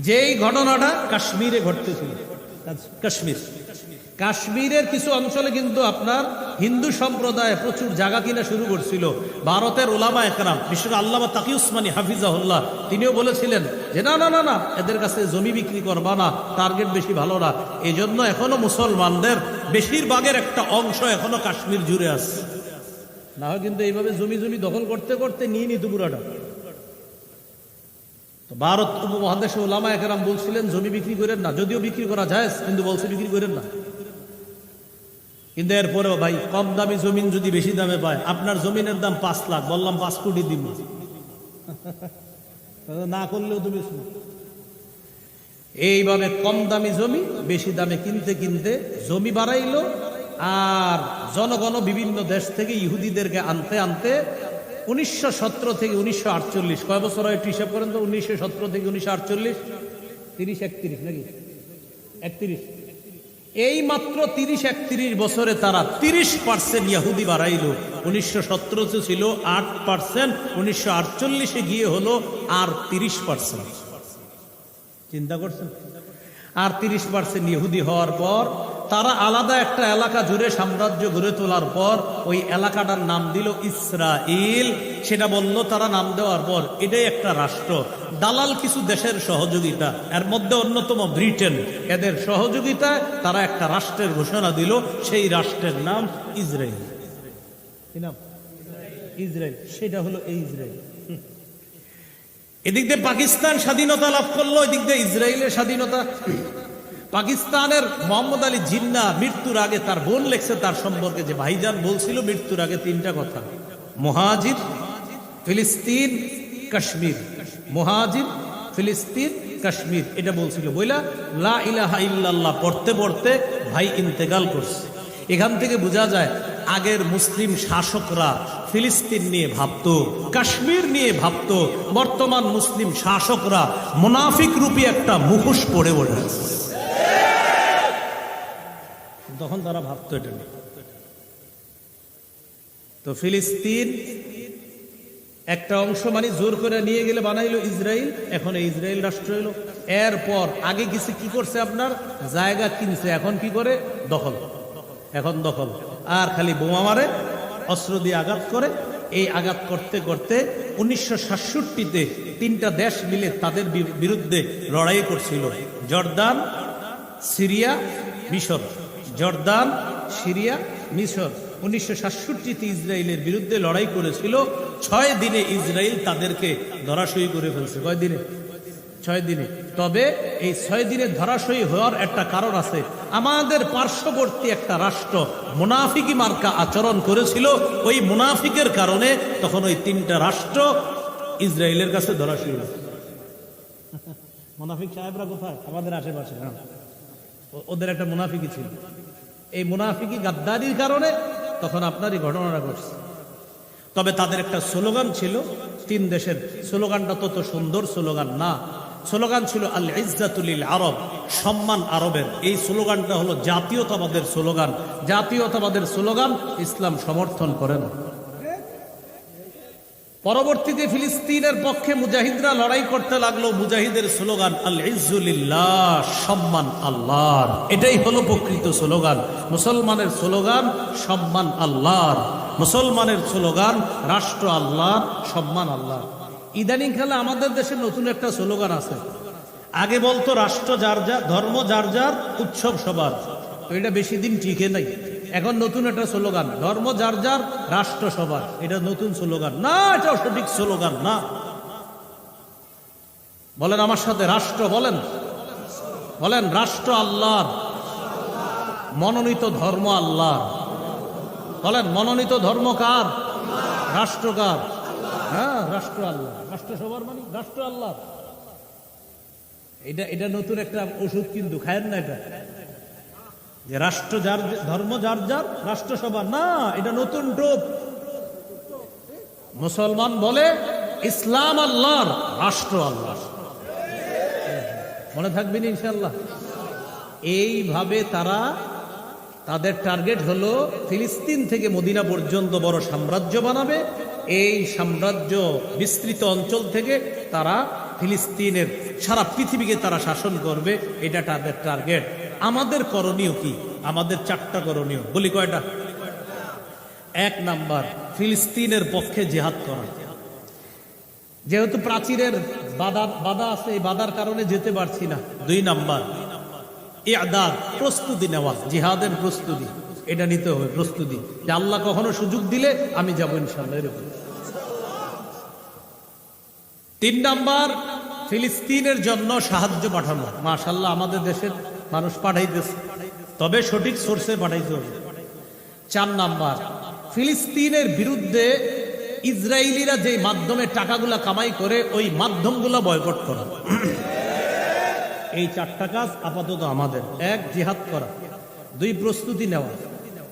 যেই ঘটনাটা কাশ্মীরে ঘটতেছিল, কাশ্মীরের কিছু অঞ্চলে কিন্তু আপনার হিন্দু সম্প্রদায় প্রচুর জায়গা কিনা শুরু করছিল। ভারতের ওলামায়ে কেরাম, বিশেষ করে আল্লামা তাকি উসমানী হাফিজাহুল্লাহ, তিনিও বলেছিলেন যে না না না না, এদের কাছে জমি বিক্রি করবা না, টার্গেট বেশি ভালো না। এই জন্য এখনো মুসলমানদের বেশিরভাগের একটা অংশ এখনো কাশ্মীর জুড়ে আছে, না হয় কিন্তু এইভাবে জমি জমি দখল করতে করতে নিয়ে নিত পুরাটা। ভারত উপমহাদেশে ওলামায়ে কেরাম বলছিলেন জমি বিক্রি করেন না, যদিও বিক্রি করা যায় কিন্তু বলছে বিক্রি করেন না। কিন্তু এরপরেও ভাই কম দামি জমিন যদি বেশি দামে পায়, আপনার জমিনের দাম 5 লাখ, বললাম 5 কোটি দিব না করলেও তুমি এইভাবে কম দামি জমি বেশি দামে কিনতে কিনতে জমি বাড়াইলো। আর জনগণ বিভিন্ন দেশ থেকে ইহুদিদেরকে আনতে আনতে 1917 থেকে 1948, কয় বছর হয় একটু হিসাব করেন তো, 1917 থেকে 1948, 30-31 নাকি 31, এই মাত্র 30-31 বছরে তারা 30% ইহুদি বাড়াইল। 1917 ছিল 8%, 1948 গিয়ে হলো আর 30%। চিন্তা করছেন, আর 30% ইহুদি হওয়ার পর তারা আলাদা একটা এলাকা জুড়ে সাম্রাজ্য গড়ে তোলার পর ওই এলাকাটার নাম দিল ইসরাইল। সেটা বলল তারা নাম দেওয়ার পর এটাই একটা রাষ্ট্র। দালাল কিছু দেশের সহযোগিতা, এর মধ্যে অন্যতম ব্রিটেন, এদের সহযোগিতায় তারা একটা রাষ্ট্রের ঘোষণা দিল, সেই রাষ্ট্রের নাম ইসরাইল। কি নাম? ইসরাইল। সেটা হলো এই ইসরাইল। এদিক দিয়ে পাকিস্তান স্বাধীনতা লাভ করলো, এদিক দিয়ে ইসরায়েলের স্বাধীনতা। পাকিস্তানের মোহাম্মদ আলী জিন্নাহ মৃত্যুর আগে তার বোন লেখছে তার সম্পর্কে, যে ভাইজান বলছিল মৃত্যুর আগে 3টা কথা, মুহাজির, ফিলিস্তিন, কাশ্মীর। মুহাজির, ফিলিস্তিন, কাশ্মীর, এটা বলছিল। বইলা লা ইলাহা ইল্লাল্লাহ পড়তে পড়তে ভাই ইন্তেকাল করছে। এখান থেকে বোঝা যায় আগের মুসলিম শাসকরা ফিলিস্তিন নিয়ে ভাবতো, কাশ্মীর নিয়ে ভাবতো। বর্তমান মুসলিম শাসকরা মুনাফিক রূপী একটা মুখোশ পরে বসে আছে, তখন তারা ভাবতো এটা নিয়ে। তো ফিলিস্তিন একটা অংশ মানে জোর করে নিয়ে গেলে বানাইলো ইসরায়েল, এখন এই ইসরায়েল রাষ্ট্র হইল। এরপর আগে কিছু কি করছে, আপনার জায়গা কিনছে, এখন কি করে দখল, এখন দখল। আর খালি বোমা মারে, অস্ত্র দিয়ে আঘাত করে। এই আঘাত করতে করতে 1967-তে 3টা দেশ মিলে তাদের বিরুদ্ধে লড়াই করছিল, জর্দান, সিরিয়া, মিশর। জর্দান, সিরিয়া, মিশর 1967-তে ইসরায়েলের বিরুদ্ধে লড়াই করেছিল। 6 দিনে ইসরায়েল তাদেরকে ধরাশয়ী করে ফেলছে। কয় দিনে? 6 দিনে। তবে এই 6 দিনে ধরাশয়ী হওয়ার একটা কারণ আছে। আমাদের পার্শ্ববর্তী একটা রাষ্ট্র মুনাফিকি মার্কা আচরণ করেছিল, ওই মুনাফিকের কারণে তখন ওই 3টা রাষ্ট্র ইসরায়েলের কাছে ধরাশয়ী হয়েছে। মুনাফিক সাহেবরা কোথায়? আমাদের আশেপাশে। ওদের একটা মুনাফিকি ছিল, এই মুনাফিকি গাদ্দারির কারণে তখন আপনার এই ঘটনাটা ঘটছে। তবে তাদের একটা স্লোগান ছিল, 3 দেশের। স্লোগানটা তত সুন্দর স্লোগান না, স্লোগান ছিল আল ইজ্জাতু লিল আরব, সম্মান আরবের। এই স্লোগানটা হলো জাতীয়তাবাদের স্লোগান। জাতীয়তাবাদের স্লোগান ইসলাম সমর্থন করে না। পরবর্তীতে ফিলিস্তিনের পক্ষে মুজাহিদরা লড়াই করতে লাগলো। মুজাহিদের স্লোগান আল ইজ্জু লিল্লাহ, সম্মান আল্লাহর। এটাই হলো প্রকৃত স্লোগান। মুসলমানের স্লোগান সম্মান আল্লাহর, মুসলমানের স্লোগান রাষ্ট্র আল্লাহর, সম্মান আল্লাহর। ইদানিং কালে আমাদের দেশে নতুন একটা স্লোগান আছে। আগে বলতো রাষ্ট্র যার যার, ধর্ম যার যার, উৎসব সবার। তো এটা বেশি দিন টিকে নাই। এখন নতুন একটা স্লোগান, ধর্ম যার যার, রাষ্ট্র সবার। এটা নতুন স্লোগান না, এটা সঠিক স্লোগান না। বলেন আমার সাথে, রাষ্ট্র বলেন, বলেন রাষ্ট্র আল্লাহর, মনোনীত ধর্ম আল্লাহ। বলেন, মনোনীত ধর্ম কার? রাষ্ট্র কার? হ্যাঁ, রাষ্ট্র আল্লাহ। রাষ্ট্র সবার মানে রাষ্ট্র আল্লাহ। এটা নতুন একটা ওষুধ, কিন্তু খায়েন না এটা, যে রাষ্ট্র যার ধর্ম যার যার, রাষ্ট্র সবার না। এটা নতুন ডোপ। মুসলমান বলে ইসলাম আল্লাহর, রাষ্ট্র আল্লাহ। মনে থাকবেন ইনশাআল্লাহ। এইভাবে তারা, তাদের টার্গেট হলো ফিলিস্তিন থেকে মদিনা পর্যন্ত বড় সাম্রাজ্য বানাবে। এই সাম্রাজ্য বিস্তৃত অঞ্চল থেকে তারা ফিলিস্তিনের সারা পৃথিবীকে তারা শাসন করবে। এটা তাদের টার্গেট। আমাদের করণীয় কি? আমাদের 4টা করণীয়। বলি কয়টা? 1 নাম্বার, ফিলিস্তিনের পক্ষে জিহাদ করা। যেহেতু প্রাচীরের বাধা আছে, এই বাধার কারণে যেতে পারছি না। 2 নাম্বার, ইআদাদ, প্রস্তুতি নেওয়া, জিহাদের প্রস্তুতি। এটা নিতে হবে, প্রস্তুতি, যে আল্লাহ কখনো সুযোগ দিলে আমি যাবো ইনশাআল্লাহ, এরকম। 3 নাম্বার, ফিলিস্তিনের জন্য সাহায্য পাঠানো। মাশাআল্লাহ, আমাদের দেশের মানুষ পাঠাইতেছে, তবে সঠিক সোর্সে পাঠাইতে হবে। 4 নাম্বার, ফিলিস্তিনের বিরুদ্ধে ইসরায়েলিরা যে মাধ্যমে টাকাগুলা কামাই করে, ওই মাধ্যমগুলো বয়কট করা। এই 4টা কাজ আপাতত আমাদের। 1, জিহাদ করা। 2, প্রস্তুতি নেওয়া।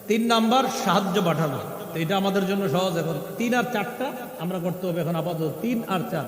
3 নাম্বার, সাহায্য পাঠানো। এটা আমাদের জন্য সহজ। এখন 3 আর 4টা আমরা করতে হবে এখন আপাতত। 3 আর 4